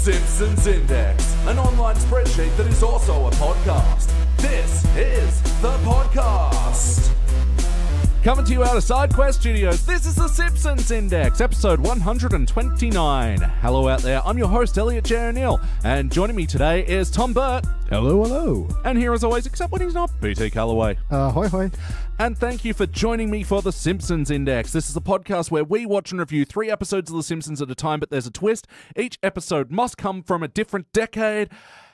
Simpsons Index, an online spreadsheet that is also a podcast. This is the podcast. Coming to you out of SideQuest Studios, this is the Simpsons Index, episode 129. Hello out there, I'm your host, Elliot Jay O'Neill, and joining me today is Tom Burt. Hello, hello. And here as always, except when he's not, BT Calloway. Hoi hoi. And thank you for joining me for the Simpsons Index. This is a podcast where we watch and review 3 episodes of The Simpsons at a time, but there's a twist. Each episode must come from a different decade.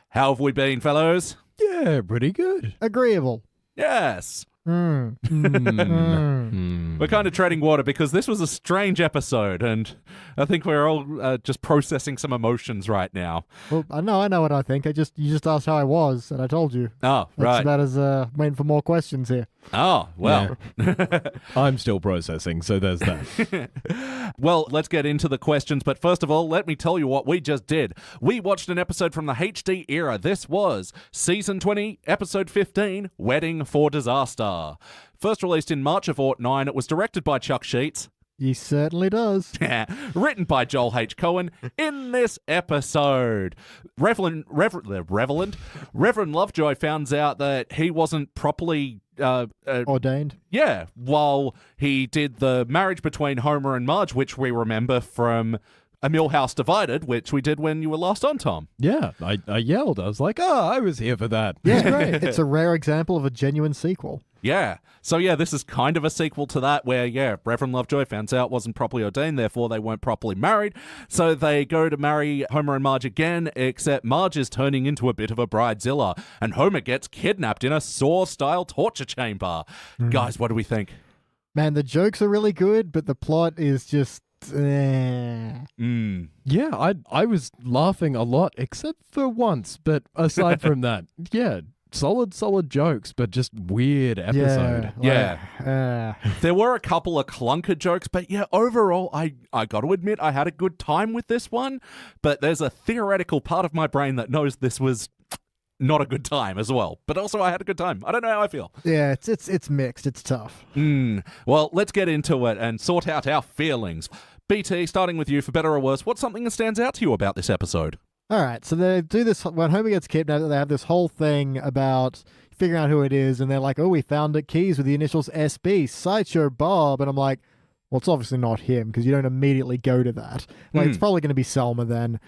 How have we been, fellows? Yeah, pretty good. Agreeable. Yes. We're kind of treading water because this was a strange episode, and I think we're all just processing some emotions right now. Well, I know what I think. You just asked how I was, and I told you. Oh, right. That's about as waiting for more questions here. Oh, well. Yeah. I'm still processing, so there's that. Well, let's get into the questions, but first of all, let me tell you what we just did. We watched an episode from the HD era. This was Season 20, Episode 15, Wedding for Disaster. First released in March of '09, it was directed by Chuck Sheets. He certainly does. Written by Joel H. Cohen. In this episode, Reverend Lovejoy finds out that he wasn't properly ordained. Yeah, while he did the marriage between Homer and Marge, which we remember from A Millhouse Divided, which we did when you were last on, Tom. Yeah, I yelled. I was like, I was here for that. Yeah, great. It's a rare example of a genuine sequel. Yeah. So, yeah, this is kind of a sequel to that where, Reverend Lovejoy finds out wasn't properly ordained, therefore they weren't properly married. So they go to marry Homer and Marge again, except Marge is turning into a bit of a bridezilla, and Homer gets kidnapped in a Saw-style torture chamber. Guys, what do we think? Man, the jokes are really good, but the plot is just... Yeah, I was laughing a lot, except for once, but aside from that, yeah, solid jokes, but just weird episode. There were a couple of clunker jokes, but overall, I got to admit I had a good time with this one, but there's a theoretical part of my brain that knows this was not a good time as well, but also I had a good time. I don't know how I feel. Yeah, it's mixed. It's tough. Well, let's get into it and sort out our feelings. BT, starting with you, for better or worse, what's something that stands out to you about this episode? All right, so they do this when Homer gets kidnapped. They have this whole thing about figuring out who it is, and they're like, "Oh, we found the keys with the initials SB, Sideshow Bob," and I'm like, "Well, it's obviously not him because you don't immediately go to that. Like, it's probably going to be Selma then."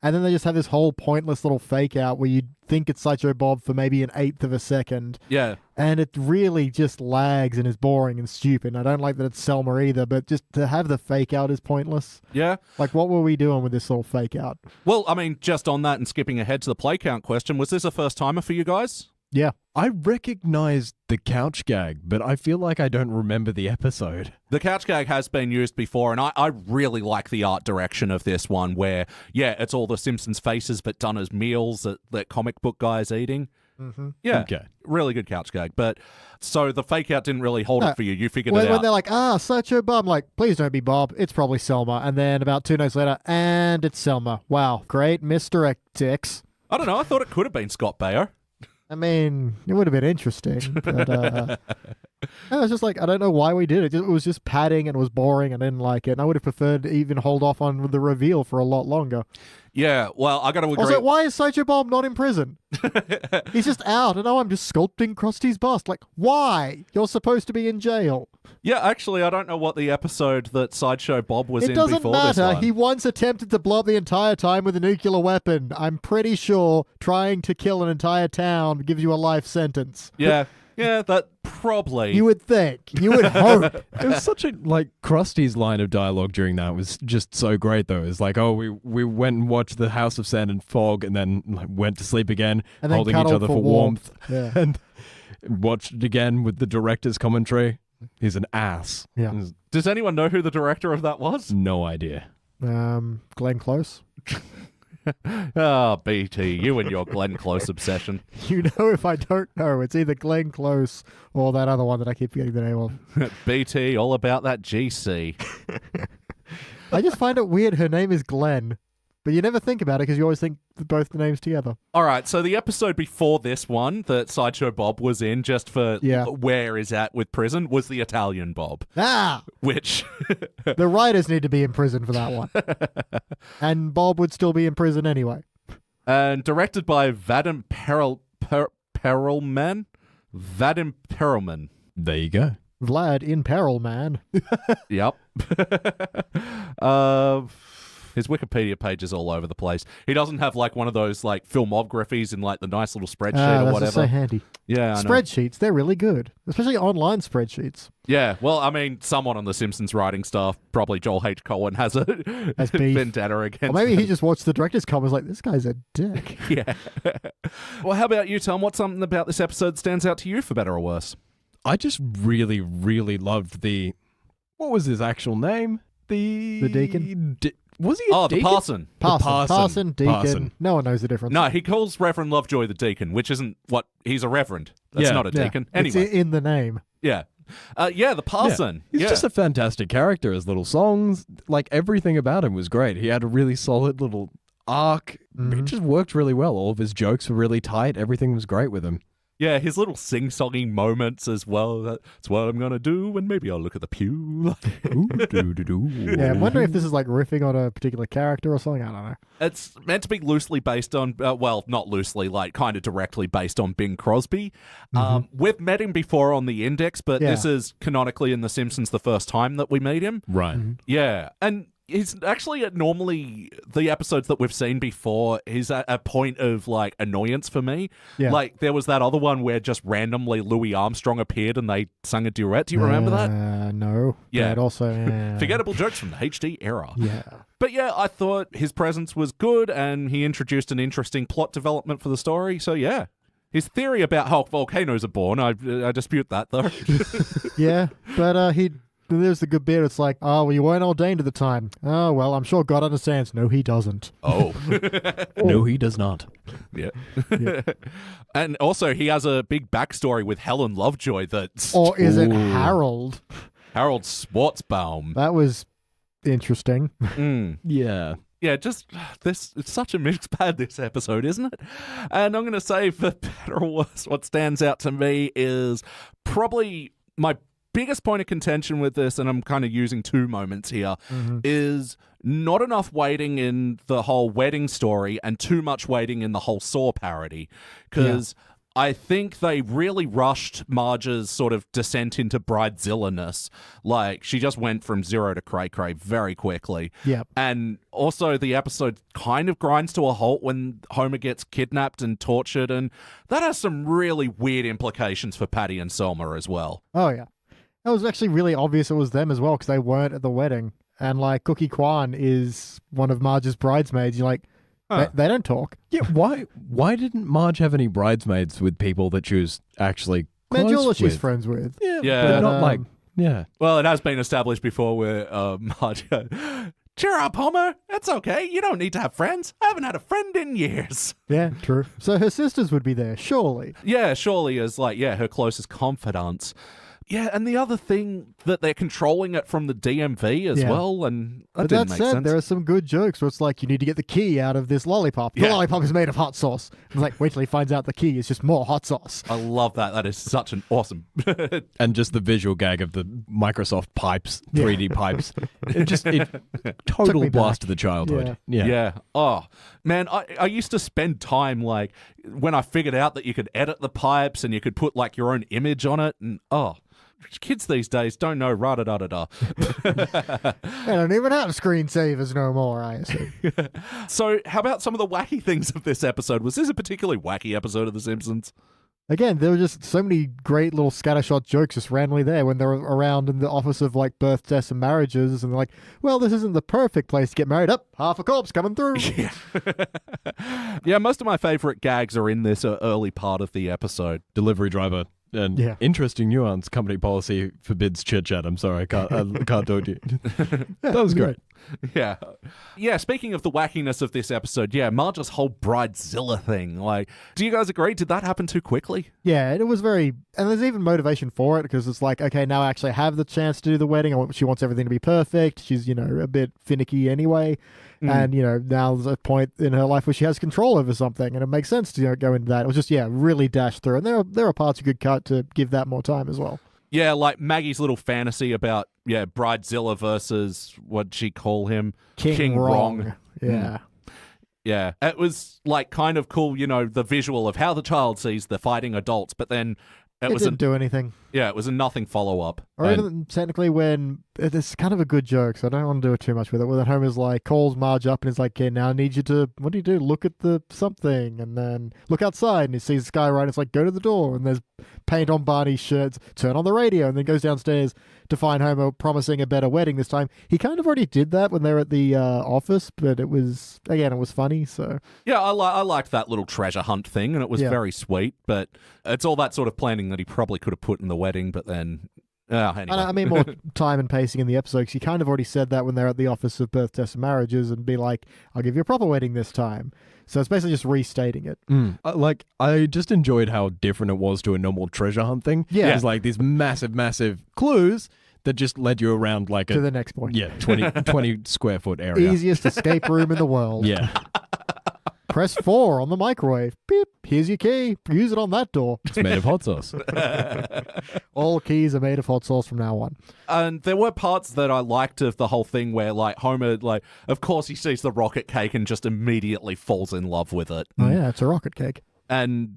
And then they just have this whole pointless little fake out where you think it's Sideshow Bob for maybe an eighth of a second. Yeah. And it really just lags and is boring and stupid. And I don't like that it's Selma either, but just to have the fake out is pointless. Yeah. Like, what were we doing with this little fake out? Well, I mean, just on that and skipping ahead to the play count question, was this a first timer for you guys? Yeah. I recognized the couch gag, but I feel like I don't remember the episode. The couch gag has been used before, and I really like the art direction of this one where, it's all the Simpsons faces, but done as meals that comic book guy's eating. Mm-hmm. Yeah, okay. Really good couch gag. But so the fake out didn't really hold it for you. You figured it out. When they're like, Sideshow Bob, I'm like, please don't be Bob. It's probably Selma. And then about 2 nights later, and it's Selma. Wow, great misdirects. I don't know. I thought it could have been Scott Baio. I mean, it would have been interesting, but I was just like, I don't know why we did it. It was just padding and it was boring. I didn't like it. And I would have preferred to even hold off on the reveal for a lot longer. Yeah, well, I got to agree. Also, why is Sideshow Bob not in prison? He's just out, and I'm just sculpting Krusty's bust. Like, why? You're supposed to be in jail. Yeah, actually, I don't know what the episode that Sideshow Bob was in It before doesn't this matter. one. He once attempted to blow up the entire time with a nuclear weapon. I'm pretty sure trying to kill an entire town gives you a life sentence. Yeah, that probably. You would think. You would hope. It was such a, Krusty's line of dialogue during that was just so great, though. It's like, we went and watched The House of Sand and Fog and then went to sleep again, And then holding each cuddled other for warmth. Yeah. And watched it again with the director's commentary. He's an ass. Yeah. Does anyone know who the director of that was? No idea. Glenn Close. BT, you and your Glenn Close obsession. You know, if I don't know, it's either Glenn Close or that other one that I keep forgetting the name of. BT, all about that GC. I just find it weird her name is Glenn. But you never think about it because you always think both the names together. All right, so the episode before this one that Sideshow Bob was in, just for where is at with prison, was the Italian Bob. Ah! Which... The writers need to be in prison for that one. And Bob would still be in prison anyway. And directed by Vadim Perelman. Vadim Perelman. There you go. Vlad in peril, man. Yep. His Wikipedia page is all over the place. He doesn't have like one of those like filmographies in like the nice little spreadsheet or that's whatever. Just so handy. Yeah, I know. Spreadsheets, they're really good, especially online spreadsheets. Yeah, well, I mean, someone on the Simpsons writing staff, probably Joel H. Cohen, has a vendetta against. Or maybe he just watched the director's cut and was like, "This guy's a dick." Yeah. Well, how about you, Tom? What's something about this episode stands out to you, for better or worse? I just really, really loved the... What was his actual name? The deacon? Was he a deacon? The parson. Parson, deacon. Parson. No one knows the difference. No, he calls Reverend Lovejoy the deacon, which isn't what... He's a reverend. That's not a deacon. Anyway. It's in the name. Yeah. The parson. He's just a fantastic character. His little songs, like everything about him was great. He had a really solid little arc. It just worked really well. All of his jokes were really tight. Everything was great with him. Yeah, his little sing-songing moments as well. That's what I'm going to do, and maybe I'll look at the pew. Yeah, I'm wondering if this is like riffing on a particular character or something. I don't know. It's meant to be loosely based on, well, not loosely, like kind of directly based on Bing Crosby. We've met him before on the Index, but this is canonically in The Simpsons the first time that we meet him. Right. Yeah, and he's actually normally the episodes that we've seen before, he's at a point of like annoyance for me. Yeah. Like there was that other one where just randomly Louis Armstrong appeared and they sung a duet. Do you remember that? No. Yeah. But also forgettable jokes from the HD era. Yeah. But yeah, I thought his presence was good and he introduced an interesting plot development for the story. So yeah. His theory about how volcanoes are born, I dispute that though. Yeah, but there's the good bit. It's like, oh, well, you weren't ordained at the time. Oh, well, I'm sure God understands. No, he doesn't. Oh. No, he does not. Yeah. And also, he has a big backstory with Helen Lovejoy that's... Or is it Harold? Harold Schwartzbaum. That was interesting. Yeah. Yeah, just this, it's such a mixed bag, this episode, isn't it? And I'm going to say, for better or worse, what stands out to me is probably my biggest point of contention with this, and I'm kind of using two moments here, is not enough waiting in the whole wedding story and too much waiting in the whole Saw parody. Because I think they really rushed Marge's sort of descent into bridezilla-ness. Like, she just went from zero to cray-cray very quickly. Yep. And also the episode kind of grinds to a halt when Homer gets kidnapped and tortured, and that has some really weird implications for Patty and Selma as well. Oh, yeah. It was actually really obvious it was them as well because they weren't at the wedding. And, like, Cookie Kwan is one of Marge's bridesmaids. You're like, they don't talk. Yeah, why didn't Marge have any bridesmaids with people that she was actually close Mandula with? she's friends with. Yeah. But not like, yeah. Well, it has been established before where Marge goes, cheer up, Homer. It's okay. You don't need to have friends. I haven't had a friend in years. Yeah, true. So her sisters would be there, surely. Yeah, surely as like, her closest confidants. Yeah, and the other thing that they're controlling it from the DMV as well, and that didn't make sense. There are some good jokes where it's like, you need to get the key out of this lollipop. The lollipop is made of hot sauce. It's like, wait till he finds out the key is just more hot sauce. I love that. That is such an awesome... And just the visual gag of the Microsoft pipes, 3D pipes. It total blast to the childhood. Yeah. Oh, man, I used to spend time, like, when I figured out that you could edit the pipes and you could put, like, your own image on it, and, kids these days don't know ra-da-da-da-da. They don't even have screensavers no more, I assume. So how about some of the wacky things of this episode? Was this a particularly wacky episode of The Simpsons? Again, there were just so many great little scattershot jokes just randomly there when they were around in the office of like births, deaths, and marriages, and they're like, well, this isn't the perfect place to get married. Up, half a corpse coming through. Yeah, most of my favorite gags are in this early part of the episode. Delivery driver. And interesting nuance, company policy forbids chit-chat. I'm sorry, I can't talk to you. That was great. Yeah. Yeah, speaking of the wackiness of this episode, Marge's whole Bridezilla thing. Like, do you guys agree? Did that happen too quickly? Yeah, it was very, and there's even motivation for it because it's like, okay, now I actually have the chance to do the wedding. She wants everything to be perfect. She's, a bit finicky anyway. And, now there's a point in her life where she has control over something and it makes sense to go into that. It was just, really dashed through. And there are parts you could cut to give that more time as well. Yeah, like Maggie's little fantasy about, Bridezilla versus, what'd she call him? King Wrong. Yeah. Yeah, it was like kind of cool, the visual of how the child sees the fighting adults, but then it didn't do anything. Yeah, it was a nothing follow-up. Or even technically when, it's kind of a good joke, so I don't want to do it too much with it, when Homer's like, calls Marge up and is like, okay, now I need you to, what do you do? Look at the something, and then look outside, and he sees the sky right, and it's like, go to the door, and there's paint on Barney's shirts, turn on the radio, and then goes downstairs to find Homer promising a better wedding this time. He kind of already did that when they were at the office, but it was funny, so. Yeah, I liked that little treasure hunt thing, and it was very sweet, but it's all that sort of planning that he probably could have put in the wedding, but then, anyway. I mean more time and pacing in the episode, because he kind of already said that when they're at the office of birth, deaths, and marriages, and be like, I'll give you a proper wedding this time. So it's basically just restating it. I just enjoyed how different it was to a normal treasure hunt thing. Yeah. It's like these massive, massive clues that just led you around like to the next point. Yeah, 20 square foot area. Easiest escape room in the world. Yeah. Press 4 on the microwave. Beep. Here's your key. Use it on that door. It's made of hot sauce. All keys are made of hot sauce from now on. And there were parts that I liked of the whole thing where, like, Homer, like, of course he sees the rocket cake and just immediately falls in love with it. Oh, yeah, it's a rocket cake. And,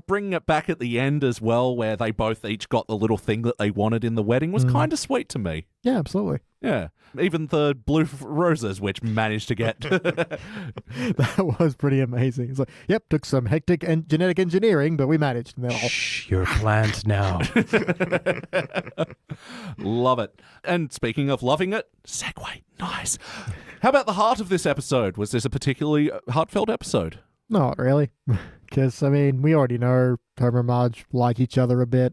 bringing it back at the end as well, where they both each got the little thing that they wanted in the wedding was kind of sweet to me. Yeah, absolutely. Yeah. Even the blue roses, which managed to get... That was pretty amazing. It's like, yep, took some hectic and genetic engineering, but we managed. And all... Shh, you're a plant now. Love it. And speaking of loving it, segue. Nice. How about the heart of this episode? Was this a particularly heartfelt episode? Not really. Because, I mean, we already know Homer and Marge like each other a bit.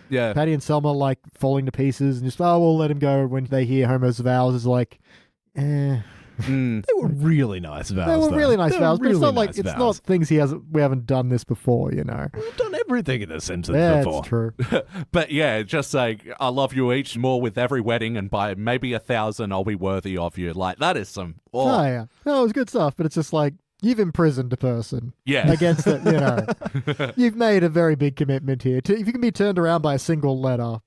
Yeah. Patty and Selma like falling to pieces and just, we'll let him go when they hear Homer's vows is like, They were really nice vows. They were really nice vows, but it's not really like, nice it's not things we haven't done this before, We've done everything in The Simpsons before. That's true. But yeah, just like, I love you each more with every wedding, and by maybe 1,000, I'll be worthy of you. Like, that is some... Oh, yeah. No, it was good stuff, but it's just like, you've imprisoned a person. Yeah. Against it, You've made a very big commitment here. If you can be turned around by a single letter,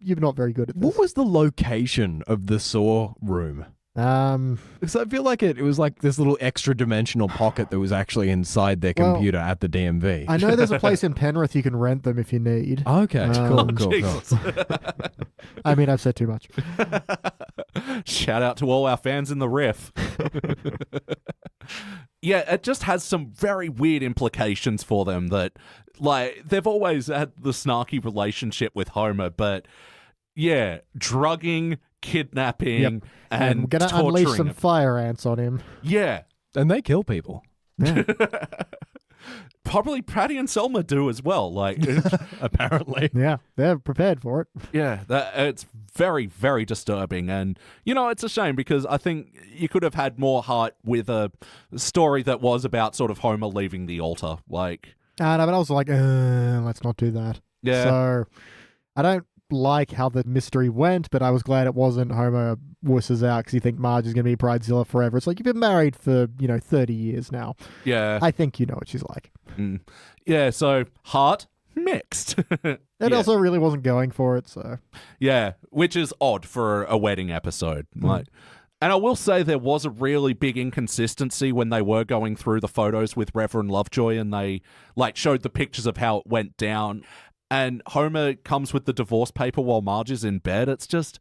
you're not very good at this. What was the location of the saw room? Because I feel like it was like this little extra dimensional pocket that was actually inside their computer at the DMV. I know there's a place in Penrith you can rent them if you need. Okay, cool. I mean, I've said too much. Shout out to all our fans in the riff. Yeah, it just has some very weird implications for them that, like, they've always had the snarky relationship with Homer, but yeah, drugging, kidnapping, and we're gonna torturing unleash some him. fire ants on him. Yeah. And they kill people. Yeah. Probably Patty and Selma do as well. Like, apparently. Yeah, they're prepared for it. Yeah, it's very, very disturbing. And, it's a shame because I think you could have had more heart with a story that was about sort of Homer leaving the altar. Like, no, but I was like, let's not do that. Yeah. So I don't like how the mystery went, but I was glad it wasn't Homer wusses out because you think Marge is going to be Bridezilla forever. It's like, you've been married for, 30 years now. Yeah. I think you know what she's like. Yeah, so heart mixed. It also really wasn't going for it, so. Yeah, which is odd for a wedding episode. Like, and I will say there was a really big inconsistency when they were going through the photos with Reverend Lovejoy and they showed the pictures of how it went down. And Homer comes with the divorce paper while Marge is in bed. It's just...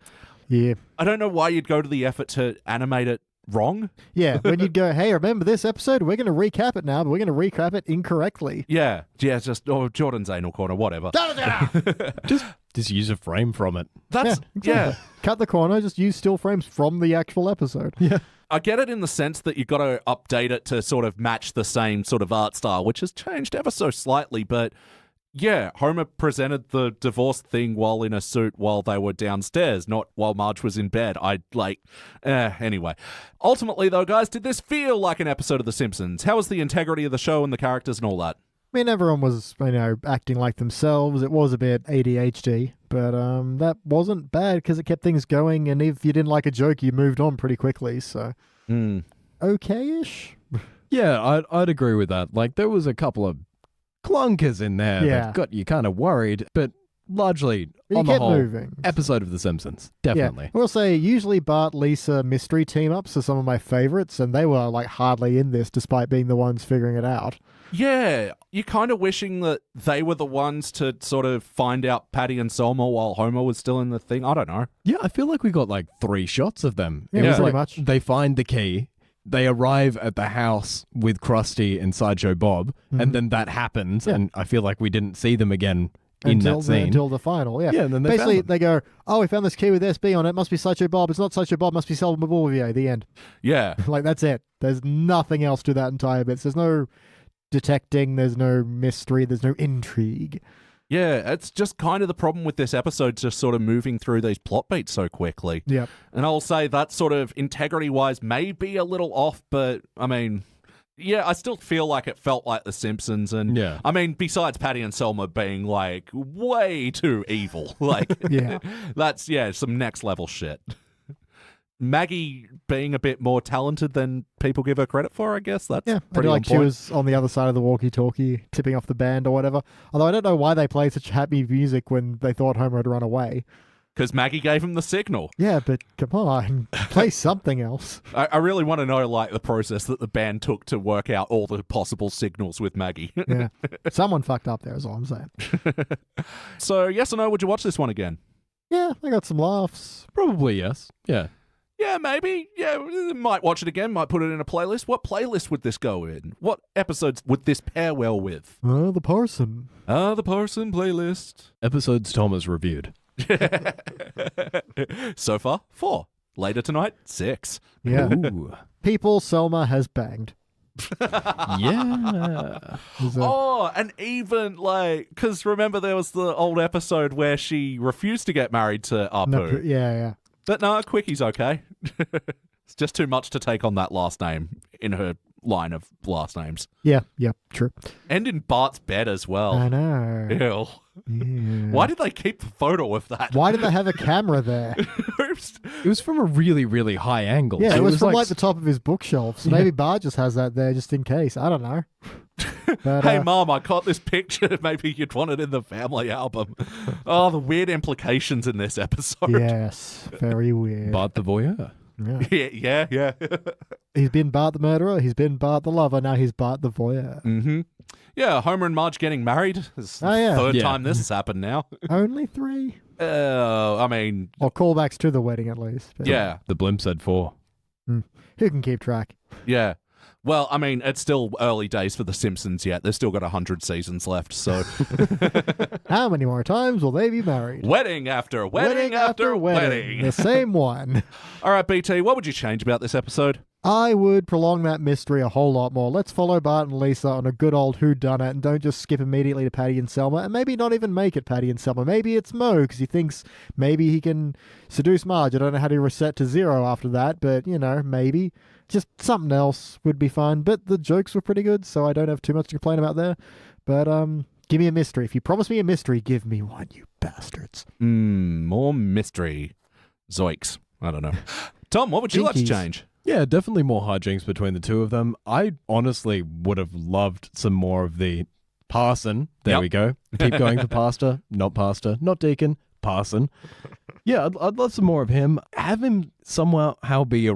Yeah. I don't know why you'd go to the effort to animate it wrong. Yeah, when you'd go, hey, remember this episode? We're going to recap it now, but we're going to recap it incorrectly. Yeah, just Jordan's anal corner, whatever. Just use a frame from it. That's... Exactly. Cut the corner, just use still frames from the actual episode. Yeah. I get it in the sense that you've got to update it to sort of match the same sort of art style, which has changed ever so slightly, but... Yeah, Homer presented the divorce thing while in a suit while they were downstairs, not while Marge was in bed. Anyway. Ultimately, though, guys, did this feel like an episode of The Simpsons? How was the integrity of the show and the characters and all that? I mean, everyone was, acting like themselves. It was a bit ADHD, but that wasn't bad because it kept things going, and if you didn't like a joke, you moved on pretty quickly, so... Okay-ish? Yeah, I'd agree with that. Like, there was a couple of clunkers in there that got you kind of worried, but largely, on the whole, moving. episode of The Simpsons. Definitely. Yeah. I will say, usually Bart, Lisa mystery team-ups are some of my favorites, and they were, hardly in this, despite being the ones figuring it out. Yeah, you're kind of wishing that they were the ones to sort of find out Patty and Selma while Homer was still in the thing. I don't know. Yeah, I feel like we got 3 shots of them. Yeah, It was pretty much. They find the key, they arrive at the house with Krusty and Sideshow Bob, and then that happens, and I feel like we didn't see them again in that scene. Until the final, yeah. Yeah, and then they basically, found them. they go, oh, we found this key with SB on it. Must be Sideshow Bob. It's not Sideshow Bob. Must be Selma Bouvier. The end. Yeah. That's it. There's nothing else to that entire bit. There's no detecting. There's no mystery. There's no intrigue. Yeah, it's just kind of the problem with this episode, just sort of moving through these plot beats so quickly. Yep. And I'll say that sort of integrity-wise may be a little off, but, I mean, yeah, I still feel like it felt like The Simpsons. And, Yeah. I mean, besides Patty and Selma being, way too evil. Yeah. That's, some next-level shit. Maggie being a bit more talented than people give her credit for, I guess. That's pretty on she point. was on the other side of the walkie-talkie, tipping off the band or whatever. Although I don't know why they played such happy music when they thought Homer had run away. Because Maggie gave him the signal. Yeah, but come on, play something else. I really want to know, the process that the band took to work out all the possible signals with Maggie. Yeah, someone fucked up there is all I'm saying. So, yes or no, would you watch this one again? Yeah, I got some laughs. Probably yes. Yeah. Yeah, maybe. Yeah, might watch it again, might put it in a playlist. What playlist would this go in? What episodes would this pair well with? The Parson. The Parson playlist. Episodes Tom has reviewed. So far, 4. Later tonight, 6. Yeah. Ooh. People Selma has banged. Yeah. Oh, and even because remember there was the old episode where she refused to get married to Apu. Yeah. But no, Quickie's okay. It's just too much to take on that last name in her line of last names. Yeah, true. And in Bart's bed as well. I know. Ew. Yeah. Why did they keep the photo of that? Why did they have a camera there? It was from a really, really high angle. Yeah, So it was from the top of his bookshelf. So maybe Bart just has that there just in case. I don't know. But, Hey, Mom, I caught this picture. Maybe you'd want it in the family album. Oh, the weird implications in this episode. Yes, very weird. Bart the voyeur. Yeah. Yeah. He's been Bart the murderer. He's been Bart the lover. Now he's Bart the voyeur. Mm-hmm. Yeah, Homer and Marge getting married. It's the yeah. third Yeah. time this has happened now. Only 3? I mean, Or callbacks to the wedding at least. But yeah. The blimp said 4. Who can keep track? Yeah. Well, I mean, it's still early days for The Simpsons yet. They've still got 100 seasons left, so... How many more times will they be married? Wedding after wedding after wedding. The same one. All right, BT, what would you change about this episode? I would prolong that mystery a whole lot more. Let's follow Bart and Lisa on a good old whodunit and don't just skip immediately to Patty and Selma, and maybe not even make it Patty and Selma. Maybe it's Mo, because he thinks maybe he can seduce Marge. I don't know how to reset to 0 after that, but, maybe. Just something else would be fun. But the jokes were pretty good, so I don't have too much to complain about there. But give me a mystery. If you promise me a mystery, give me one, you bastards. More mystery. Zoinks. I don't know. Tom, what would you like to Jinkies. change? Yeah, definitely more hijinks between the two of them. I honestly would have loved some more of the parson. There Yep. we go. Keep going for pastor, not deacon, parson. Yeah, I'd love some more of him. Have him somehow be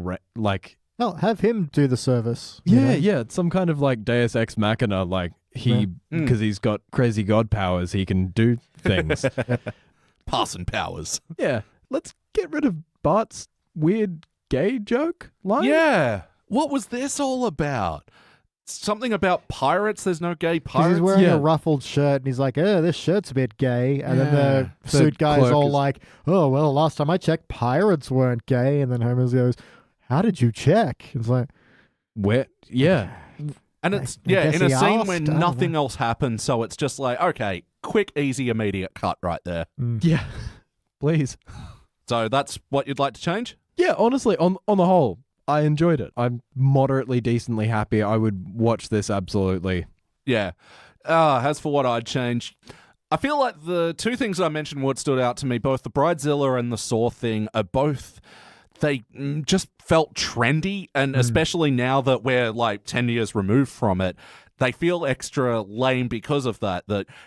Oh, have him do the service. you know? yeah, it's some kind of Deus Ex Machina, because he's got crazy god powers, he can do things. Parson powers. Yeah, let's get rid of Bart's weird gay joke line. Yeah. What was this all about? Something about pirates? There's no gay 'Cause pirates? he's wearing Yeah. a ruffled shirt and he's like, this shirt's a bit gay. And then Yeah. the suit guy's clerk all is- like, oh, well, last time I checked, pirates weren't gay. And then Homer goes, how did you check? It's like, Where? Yeah. And it's, I guess in a he scene asked, where I don't nothing know. else happens, so it's just like, okay, quick, easy, immediate cut right there. Yeah, please. So that's what you'd like to change? Yeah, honestly, on the whole, I enjoyed it. I'm moderately decently happy. I would watch this absolutely. Yeah. As for what I'd change, I feel like the two things I mentioned what stood out to me, both the Bridezilla and the Saw thing, are both, they just felt trendy, and especially now that we're like 10 years removed from it, they feel extra lame because of that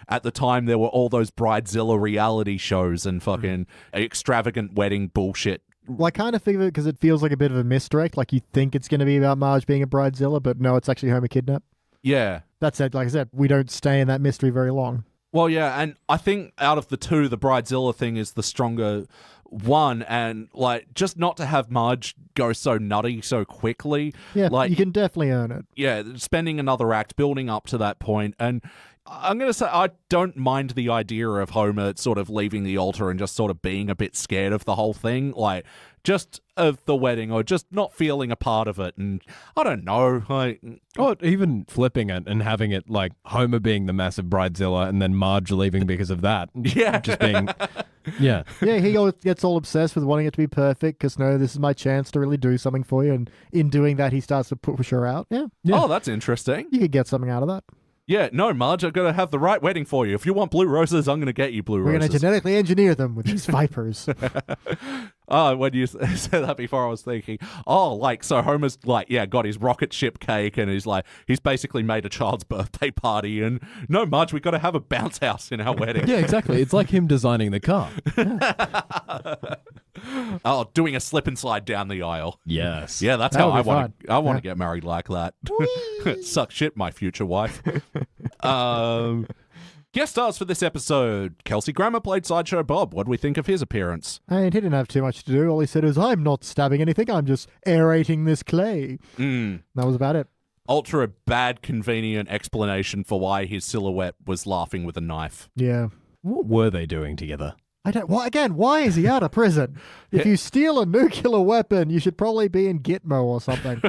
at the time there were all those Bridezilla reality shows and fucking extravagant wedding bullshit. Well, I kind of think of it because it feels like a bit of a misdirect. Like you think it's going to be about Marge being a bridezilla, but no, it's actually Homer kidnapped. Yeah. That said, like I said, we don't stay in that mystery very long. Well, yeah, and I think out of the two, the Bridezilla thing is the stronger one, and like just not to have Marge go so nutty so quickly. Yeah, like you can definitely earn it. Yeah, spending another act building up to that point, and I'm going to say I don't mind the idea of Homer sort of leaving the altar and just sort of being a bit scared of the whole thing, like just of the wedding or just not feeling a part of it. And I don't know, like, Or even flipping it and having it like Homer being the massive bridezilla and then Marge leaving because of that. Yeah. Just being, yeah. Yeah, he gets all obsessed with wanting it to be perfect because, no, this is my chance to really do something for you. And in doing that, he starts to push her out. Yeah, oh, that's interesting. you could get something out of that. Yeah, no, Marge, I've got to have the right wedding for you. If you want blue roses, I'm going to get you blue We're roses. going to genetically engineer them with these vipers. Oh, when you said that before, I was thinking, oh, like, so Homer's like, yeah, got his rocket ship cake, and he's basically made a child's birthday party, and no, Marge, we've got to have a bounce house in our wedding. Yeah, exactly. It's like him designing the car. Oh, doing a slip and slide down the aisle. Yes. Yeah, that's That how would I be want to. fun. I want to get married like that. Suck shit, my future wife. Guest stars for this episode: Kelsey Grammer played Sideshow Bob. What do we think of his appearance? And he didn't have too much to do. All he said is, I'm not stabbing anything. I'm just aerating this clay. That was about it. Ultra bad, convenient explanation for why his silhouette was laughing with a knife. Yeah. What were they doing together? I don't. Well, again, why is he out of prison? If you steal a nuclear weapon, you should probably be in Gitmo or something.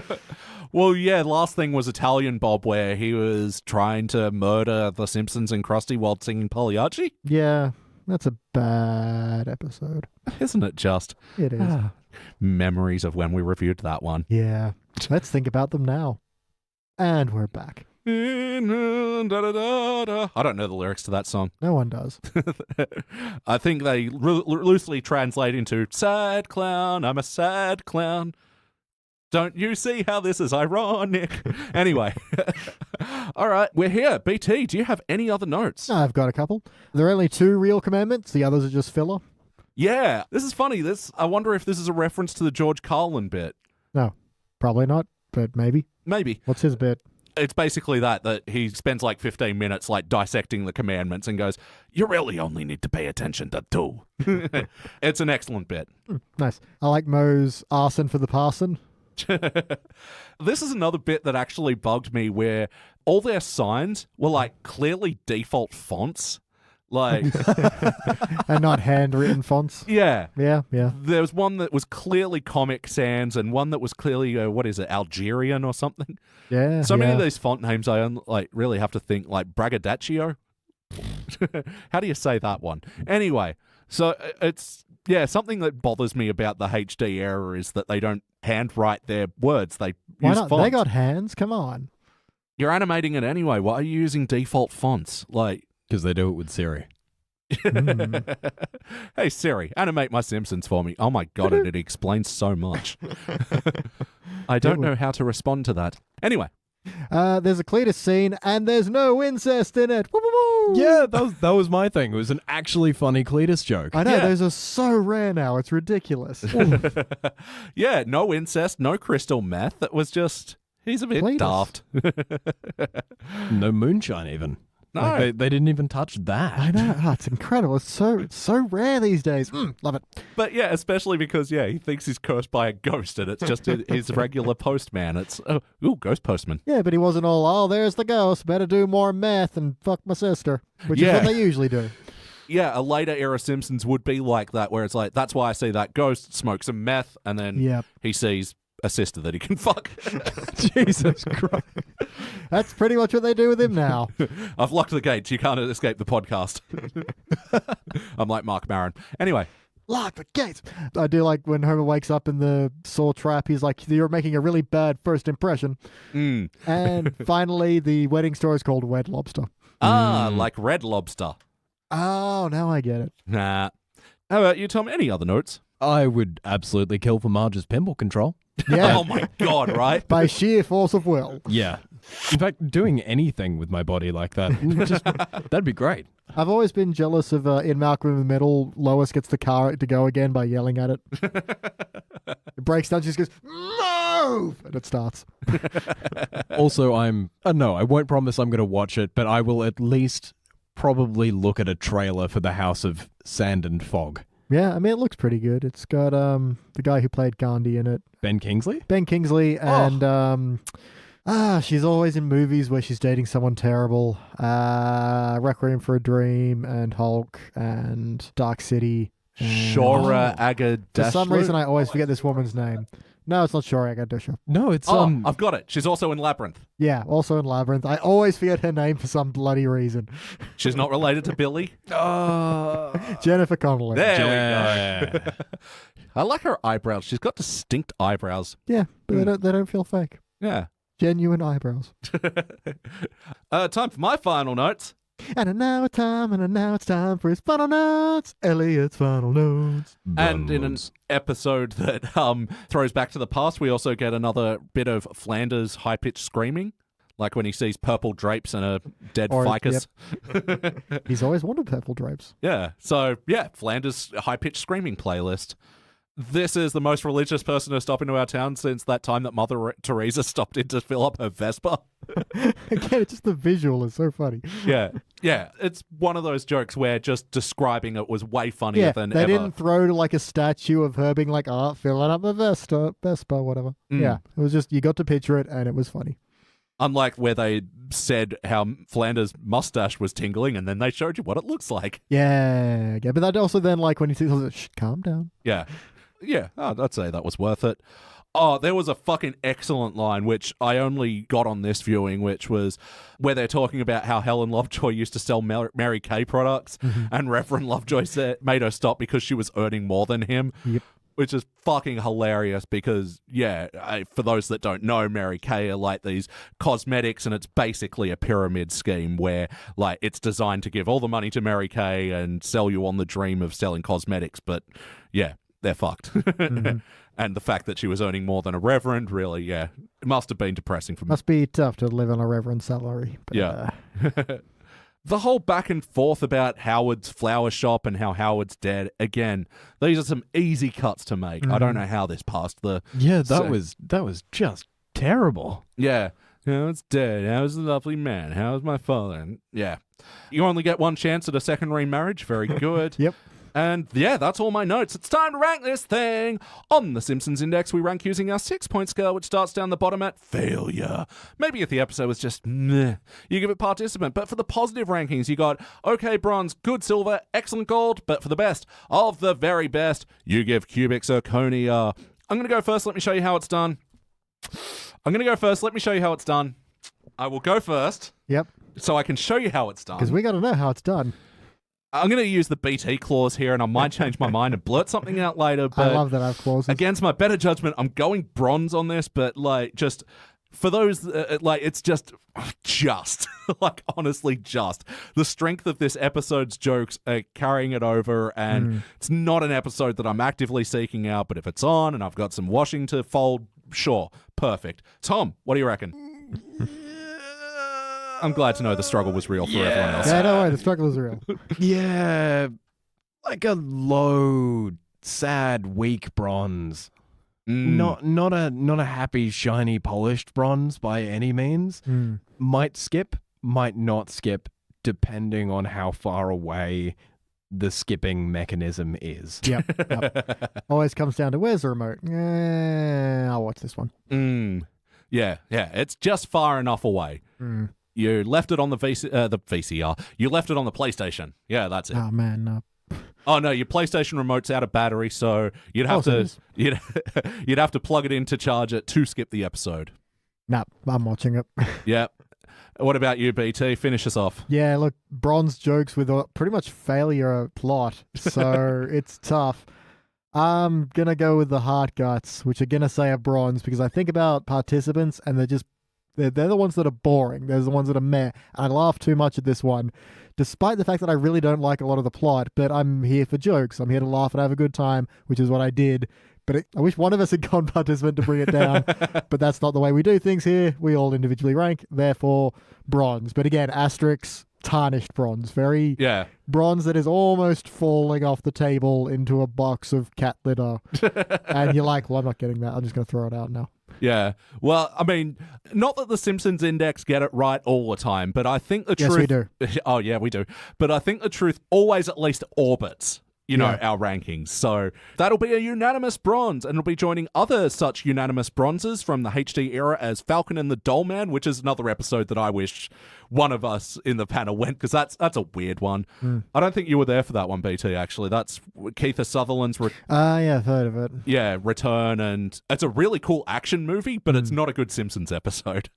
Well, yeah, last thing was Italian Bob, where he was trying to murder the Simpsons and Krusty while singing Pagliacci. Yeah, that's a bad episode. Isn't it just? It is. Memories of when we reviewed that one. Yeah. Let's think about them now. And we're back. I don't know the lyrics to that song. No one does. I think they loosely translate into sad clown, I'm a sad clown. Don't you see how this is ironic? Anyway. All right, we're here. BT, do you have any other notes? I've got a couple. There are only 2 real commandments. The others are just filler. Yeah, this is funny. I wonder if this is a reference to the George Carlin bit. No, probably not, but maybe. Maybe. What's his bit? It's basically that he spends like 15 minutes like dissecting the commandments and goes, you really only need to pay attention to 2. It's an excellent bit. Nice. I like Moe's arson for the parson. This is another bit that actually bugged me, where all their signs were like clearly default fonts. Like, And not handwritten fonts. yeah. Yeah. There was one that was clearly Comic Sans and one that was clearly, Algerian or something. Yeah. So many of these font names, I really have to think like Braggadocio. How do you say that one? Anyway, so it's, something that bothers me about the HD era is that they don't handwrite their words. They Why use not? fonts. They got hands. Come on. You're animating it anyway. Why are you using default fonts? Like, Because they do it with Siri. Hey Siri, animate my Simpsons for me. Oh my god, it explains so much. I don't know how to respond to that. Anyway. There's a Cletus scene, and there's no incest in it. Woo, woo, woo. Yeah, that was my thing. It was an actually funny Cletus joke. I know, Yeah. those are so rare now. It's ridiculous. Yeah, no incest, no crystal meth. It was just, he's a bit Cletus. daft. No moonshine even. No. Like, they didn't even touch that. I know. Oh, it's incredible. It's so rare these days. Love it. But yeah, especially because, he thinks he's cursed by a ghost and it's just his regular postman. It's, ghost postman. Yeah, but he wasn't all, there's the ghost. Better do more meth and fuck my sister, which is what they usually do. Yeah, a later era Simpsons would be like that, where it's like, that's why I see that ghost, smoke some meth, and then Yep. he sees a sister that he can fuck. Jesus Christ. That's pretty much what they do with him now. I've locked the gates. You can't escape the podcast. I'm like Mark Maron. Anyway. Lock the gates. I do like when Homer wakes up in the saw trap. He's like, "You're making a really bad first impression." And finally, the wedding story is called Red Lobster. Like Red Lobster. Oh, now I get it. Nah. How about you, Tom? Any other notes? I would absolutely kill for Marge's pimple control. Yeah. Oh my God, right? By sheer force of will. Yeah. In fact, doing anything with my body like that, that'd be great. I've always been jealous of in Malcolm in the Middle, Lois gets the car to go again by yelling at it. It breaks down, she just goes, "Move!" And it starts. Also, no, I won't promise I'm going to watch it, but I will at least probably look at a trailer for the House of Sand and Fog. Yeah, I mean, it looks pretty good. It's got the guy who played Gandhi in it. Ben Kingsley? Ben Kingsley, and she's always in movies where she's dating someone terrible. Requiem for a Dream and Hulk and Dark City. Shora Agadashla. For some reason, I always forget this woman's name. No, it's not Shora Agadashla. No, it's I've got it. She's also in Labyrinth. Yeah, also in Labyrinth. I always forget her name for some bloody reason. She's not related to Billy. Jennifer Connelly. There we go. I like her eyebrows. She's got distinct eyebrows. Yeah, but they don't feel fake. Yeah. Genuine eyebrows. Time for my final notes. And now it's time for his final notes. Elliot's final notes. And in an episode that throws back to the past, we also get another bit of Flanders high-pitched screaming, like when he sees purple drapes and a dead ficus. Yep. He's always wanted purple drapes. Yeah. So, yeah, Flanders high-pitched screaming playlist. This is the most religious person to stop into our town since that time that Mother Teresa stopped in to fill up her Vespa. Again, just the visual is so funny. Yeah. It's one of those jokes where just describing it was way funnier than they ever. didn't throw like a statue of her being like, filling up the Vespa, whatever. Yeah, it was just, you got to picture it and it was funny. Unlike where they said how Flanders' mustache was tingling and then they showed you what it looks like. Yeah, but that also then like when he says, "Shh, calm down." Yeah, I'd say that was worth it. Oh, there was a fucking excellent line, which I only got on this viewing, which was where they're talking about how Helen Lovejoy used to sell Mary Kay products, and Reverend Lovejoy made her stop because she was earning more than him. Yep. Which is fucking hilarious because, for those that don't know, Mary Kay are like these cosmetics, and it's basically a pyramid scheme where, like, it's designed to give all the money to Mary Kay and sell you on the dream of selling cosmetics, but, yeah, they're fucked. And the fact that she was earning more than a reverend, really, it must have been depressing for me. Must be tough to live on a reverend salary. But, yeah. The whole back and forth about Howard's flower shop and how Howard's dead, again, these are some easy cuts to make. I don't know how this passed the... Yeah, that was just terrible. Yeah. Howard's dead. Howard's a lovely man. Howard's my father? And, yeah. You only get one chance at a second remarriage. Very good. Yep. And yeah, that's all my notes. It's time to rank this thing. On the Simpsons Index, we rank using our 6-point scale, which starts down the bottom at failure. Maybe if the episode was just meh, you give it participant. But for the positive rankings, you got okay bronze, good silver, excellent gold. But for the best of the very best, you give cubic zirconia. I'm going to go first. Let me show you how it's done. I will go first. Yep. So I can show you how it's done. Because we got to know how it's done. I'm going to use the BT clause here, and I might change my mind and blurt something out later. But I love that I have clauses. Against my better judgment, I'm going bronze on this, but like just for those, it's just like honestly just. The strength of this episode's jokes are carrying it over, and it's not an episode that I'm actively seeking out, but if it's on and I've got some washing to fold, sure, perfect. Tom, what do you reckon? I'm glad to know the struggle was real for everyone else. Yeah, don't worry, the struggle is real. Yeah, like a low, sad, weak bronze. Not a happy, shiny, polished bronze by any means. Might skip, might not skip, depending on how far away the skipping mechanism is. Yep. Always comes down to where's the remote? I'll watch this one. Yeah, it's just far enough away. You left it on the VCR. You left it on the PlayStation. Yeah, that's it. Oh, man. Oh no, your PlayStation remote's out of battery, so you'd have you'd have to plug it in to charge it to skip the episode. Nah, I'm watching it. Yeah. What about you, BT? Finish us off. Yeah, look, Bronze jokes with a pretty much failure plot, so it's tough. I'm gonna go with the heart guts, which are gonna say a Bronze, because I think about participants and they're the ones that are boring. They're the ones that are meh. I laugh too much at this one, despite the fact that I really don't like a lot of the plot, but I'm here for jokes. I'm here to laugh and have a good time, which is what I did. But I wish one of us had gone participant to bring it down, but that's not the way we do things here. We all individually rank, therefore Bronze. But again, asterisks, tarnished Bronze. Very Bronze that is almost falling off the table into a box of cat litter. And you're like, well, I'm not getting that. I'm just going to throw it out now. Yeah. Well, I mean, not that the Simpsons Index get it right all the time, but I think the truth... Yes, we do. Oh, yeah, we do. But I think the truth always at least orbits, our rankings. So that'll be a unanimous Bronze, and it'll be joining other such unanimous Bronzes from the HD era as Falcon and the Doll Man, which is another episode that I wish one of us in the panel went, because that's a weird one. I don't think you were there for that one, BT, actually. That's Kiefer Sutherland's... yeah, I've heard of it. Yeah, return, and it's a really cool action movie, but it's not a good Simpsons episode.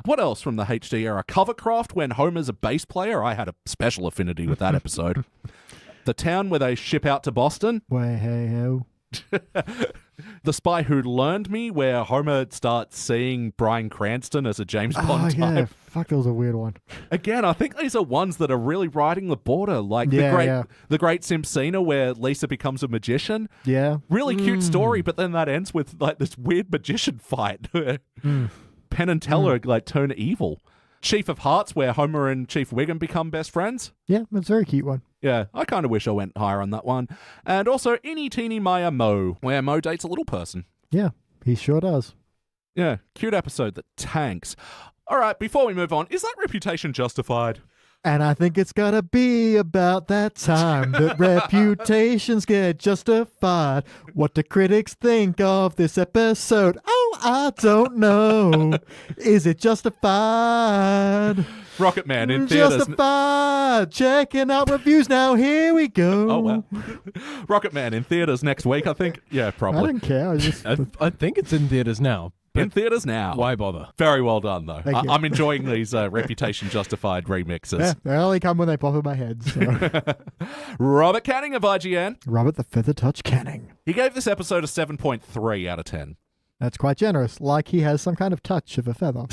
What else from the HD era? Covercraft, when Homer's a bass player. I had a special affinity with that episode. The Town, where they ship out to Boston. Way hey ho. The Spy Who Learned Me, where Homer starts seeing Bryan Cranston as a James Bond type. Fuck, that was a weird one. Again, I think these are ones that are really riding the border, like the Great Simpsona, where Lisa becomes a magician. Yeah. Really cute story, but then that ends with like this weird magician fight. Penn and Teller like turn evil. Chief of Hearts, where Homer and Chief Wiggum become best friends. Yeah, that's a very cute one. Yeah, I kind of wish I went higher on that one. And also Eeny Teeny Maya Mo, where Mo dates a little person. Yeah, he sure does. Yeah, cute episode that tanks. All right, before we move on, is that reputation justified? And I think it's gotta be about that time that reputations get justified. What do critics think of this episode? Oh, I don't know. Is it justified? Rocket Man in theaters. Justified. Checking out reviews now. Here we go. Oh, well. Rocket Man in theaters next week, I think. Yeah, probably. I don't care. I think it's in theaters now. In theaters now. Why bother? Very well done, though. I'm enjoying these reputation-justified remixes. Yeah, they only come when they pop in my head. So. Robert Canning of IGN. Robert the Feather Touch Canning. He gave this episode a 7.3 out of 10. That's quite generous, like he has some kind of touch of a feather.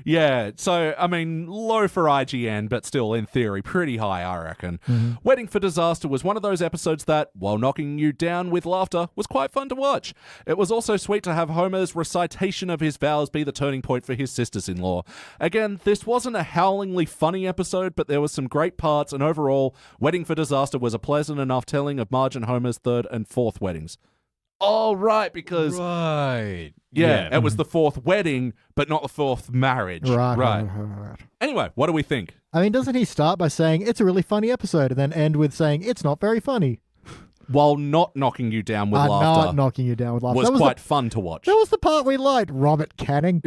Yeah, so, I mean, low for IGN, but still, in theory, pretty high, I reckon. Wedding for Disaster was one of those episodes that, while knocking you down with laughter, was quite fun to watch. It was also sweet to have Homer's recitation of his vows be the turning point for his sisters-in-law. Again, this wasn't a howlingly funny episode, but there were some great parts, and overall, Wedding for Disaster was a pleasant enough telling of Marge and Homer's third and fourth weddings. Oh, right, because... Right. Yeah, it was the fourth wedding, but not the fourth marriage. Right. Anyway, what do we think? I mean, doesn't he start by saying, it's a really funny episode, and then end with saying, it's not very funny? While not knocking you down with laughter. Not knocking you down with laughter. Was quite fun to watch. That was the part we liked, Robert Canning.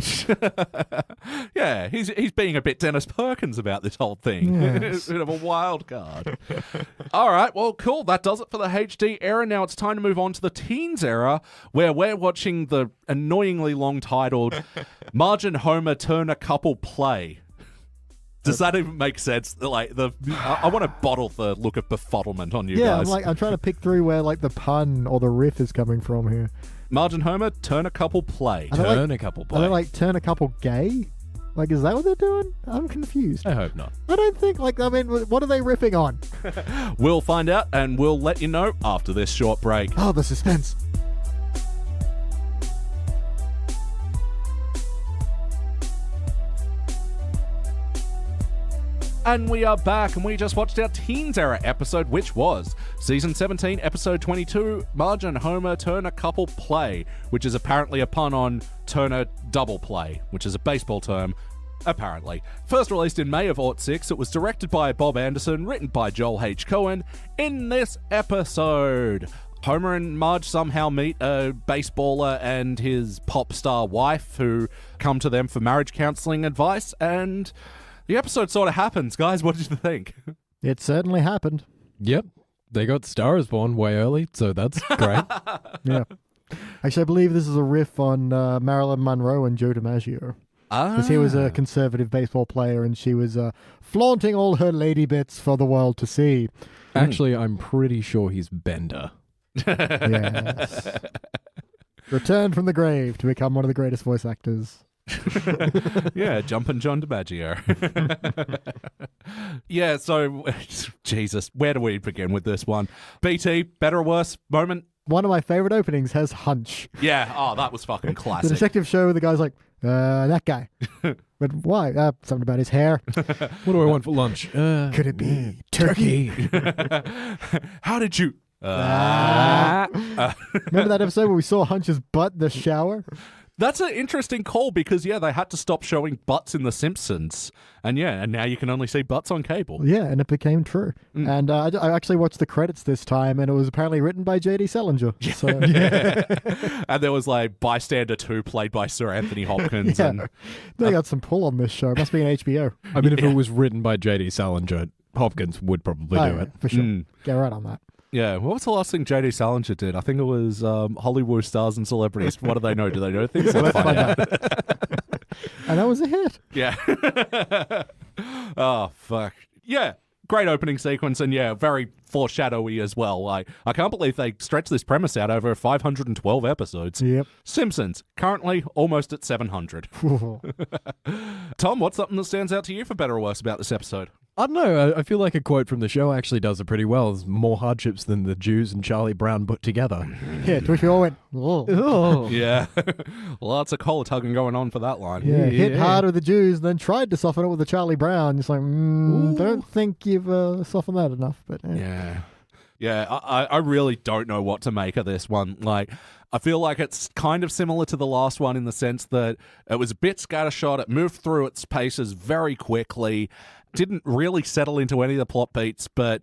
Yeah, he's being a bit Dennis Perkins about this whole thing. Yes. Bit of a wild card. All right, well, cool. That does it for the HD era. Now it's time to move on to the teens era, where we're watching the annoyingly long-titled Marge and Homer Turn a Couple Play. Does that even make sense? Like I want to bottle the look of befuddlement on you guys. Yeah, I'm trying to pick through where like the pun or the riff is coming from here. Marge and Homer Turn a Couple Play. Turn a couple play. Are they like turn a couple gay? Like, is that what they're doing? I'm confused. I hope not. I don't think, what are they riffing on? We'll find out, and we'll let you know after this short break. Oh, the suspense. And we are back, and we just watched our Teens Era episode, which was Season 17, Episode 22, Marge and Homer Turn a Couple Play, which is apparently a pun on Turn a Double Play, which is a baseball term, apparently. First released in May of '06, it was directed by Bob Anderson, written by Joel H. Cohen. In this episode, Homer and Marge somehow meet a baseballer and his pop star wife who come to them for marriage counseling advice, and... the episode sort of happens, guys. What did you think? It certainly happened. Yep. they got Star is Born way early, so that's great. Yeah. Actually, I believe this is a riff on Marilyn Monroe and Joe DiMaggio. Because he was a conservative baseball player and she was flaunting all her lady bits for the world to see. Actually, I'm pretty sure he's Bender. Yes. Returned from the grave to become one of the greatest voice actors. Yeah, Jumpin' John DiMaggio. Yeah, so, Jesus, where do we begin with this one? BT, better or worse moment? One of my favorite openings has Hunch. Yeah, oh, that was fucking The classic. detective show where the guy's like, that guy. But why? Something about his hair. What do I want for lunch? Could it be turkey? How did you... Remember that episode where we saw Hunch's butt in the shower? That's an interesting call because, yeah, they had to stop showing butts in The Simpsons. And now you can only see butts on cable. Yeah, and it became true. And I actually watched the credits this time, and it was apparently written by J.D. Salinger. So, And there was like Bystander 2 played by Sir Anthony Hopkins. yeah. And They got some pull on this show. It must be an HBO. I mean, if it was written by J.D. Salinger, Hopkins would probably do it. For sure. Get right on that. yeah, what was the last thing J.D. Salinger did? I think it was Hollywood stars and celebrities. What do they know? Do they know things? Let's find out. And that was a hit. Yeah. Oh, fuck. Yeah. Great opening sequence and, yeah, very foreshadowy as well. Like, I can't believe they stretched this premise out over 512 episodes. Yep. Simpsons, currently almost at 700. Tom, what's something that stands out to you for better or worse about this episode? I don't know. I feel like a quote from the show actually does it pretty well. There's more hardships than the Jews and Charlie Brown put together. Yeah, to which we all went, oh. Oh. Yeah. Lots of collar tugging going on for that line. Yeah, hit hard with the Jews, then tried to soften it with the Charlie Brown. It's like, don't think you've softened that enough. But Yeah. Yeah, I really don't know what to make of this one. Like, I feel like it's kind of similar to the last one in the sense that it was a bit scattershot. It moved through its paces very quickly. Didn't really settle into any of the plot beats, but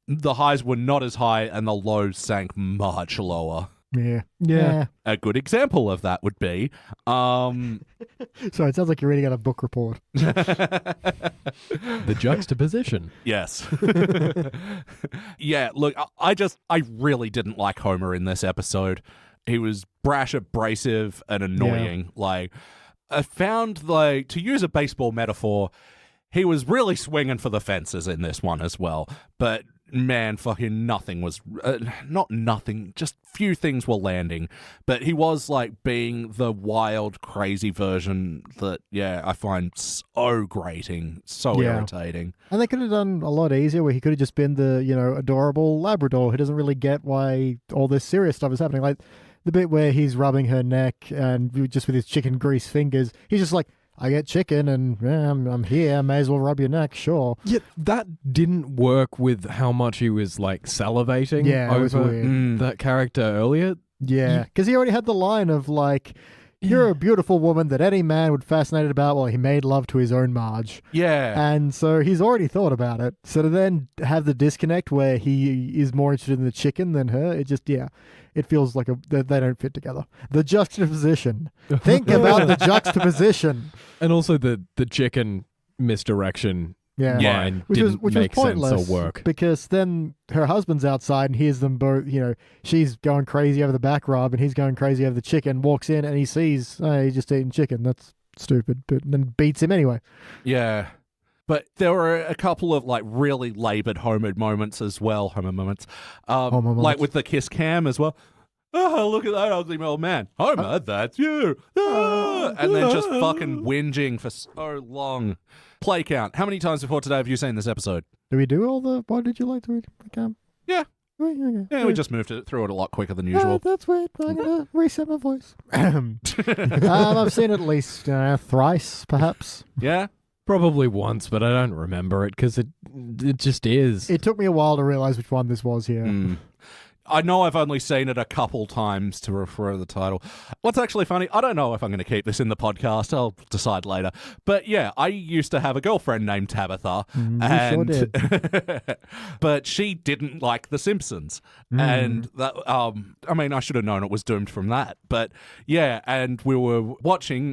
the highs were not as high and the lows sank much lower. Yeah. A good example of that would be... Sorry, it sounds like you're reading out a book report. The juxtaposition. Yes. Yeah, look, I really didn't like Homer in this episode. He was brash, abrasive, and annoying. Yeah. Like, I found, like, to use a baseball metaphor, he was really swinging for the fences in this one as well. But, man, fucking nothing was... not nothing, just few things were landing. But he was, like, being the wild, crazy version that, yeah, I find so grating, so irritating. And they could have done a lot easier where he could have just been the, adorable Labrador who doesn't really get why all this serious stuff is happening. Like, the bit where he's rubbing her neck and just with his chicken grease fingers, he's just like, I get chicken and I'm here, may as well rub your neck, sure. Yeah, that didn't work with how much he was like salivating it was over weird. that character earlier. Yeah, because he already had the line of like, you're a beautiful woman that any man would fascinate about while he made love to his own Marge. Yeah. And so he's already thought about it. So to then have the disconnect where he is more interested in the chicken than her, it just, it feels like they don't fit together. The juxtaposition. Think about the juxtaposition. And also the chicken misdirection line which didn't was make pointless sense or work. because then her husband's outside and hears them both, she's going crazy over the back rub and he's going crazy over the chicken, walks in and he sees, he's just eating chicken. That's stupid, but then beats him anyway. Yeah. But there were a couple of, like, really laboured Homer moments as well. Homer moments. Like with the kiss cam as well. Oh, look at that ugly old man. Homer, that's you. Ah! And then just fucking whinging for so long. Play count. How many times before today have you seen this episode? Do we do all the, why did you like to read the cam? Yeah. Okay. Yeah, we just moved through it a lot quicker than usual. That's weird. I'm going to reset my voice. I've seen it at least thrice, perhaps. Yeah? Probably once, but I don't remember it because it just is. It took me a while to realize which one this was here. I know I've only seen it a couple times to refer to the title. What's actually funny, I don't know if I'm going to keep this in the podcast. I'll decide later. But yeah, I used to have a girlfriend named Tabitha. Sure did. But she didn't like The Simpsons. And that, I mean, I should have known it was doomed from that. But yeah, and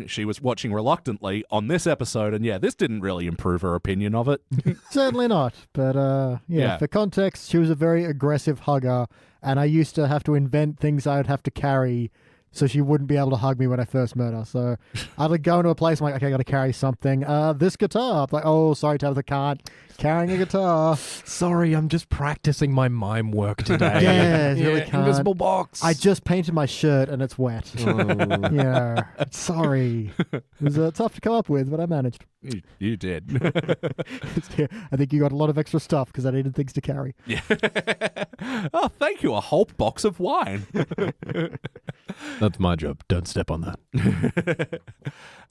she was watching reluctantly on this episode. And yeah, this didn't really improve her opinion of it. Certainly not. But yeah, for context, she was a very aggressive hugger, and I used to have to invent things I would have to carry so she wouldn't be able to hug me when I first met her. So I'd like go into a place, I'm like, okay, I got to carry something. This guitar. I'm like, oh, sorry, Tabitha, can't. Carrying a guitar. Sorry, I'm just practicing my mime work today. Yeah, really can't. Invisible box. I just painted my shirt and it's wet. Oh. Yeah, sorry. It was tough to come up with, but I managed. You did. Yeah, I think you got a lot of extra stuff because I needed things to carry. Yeah. Oh, thank you. A whole box of wine. That's my job. Don't step on that.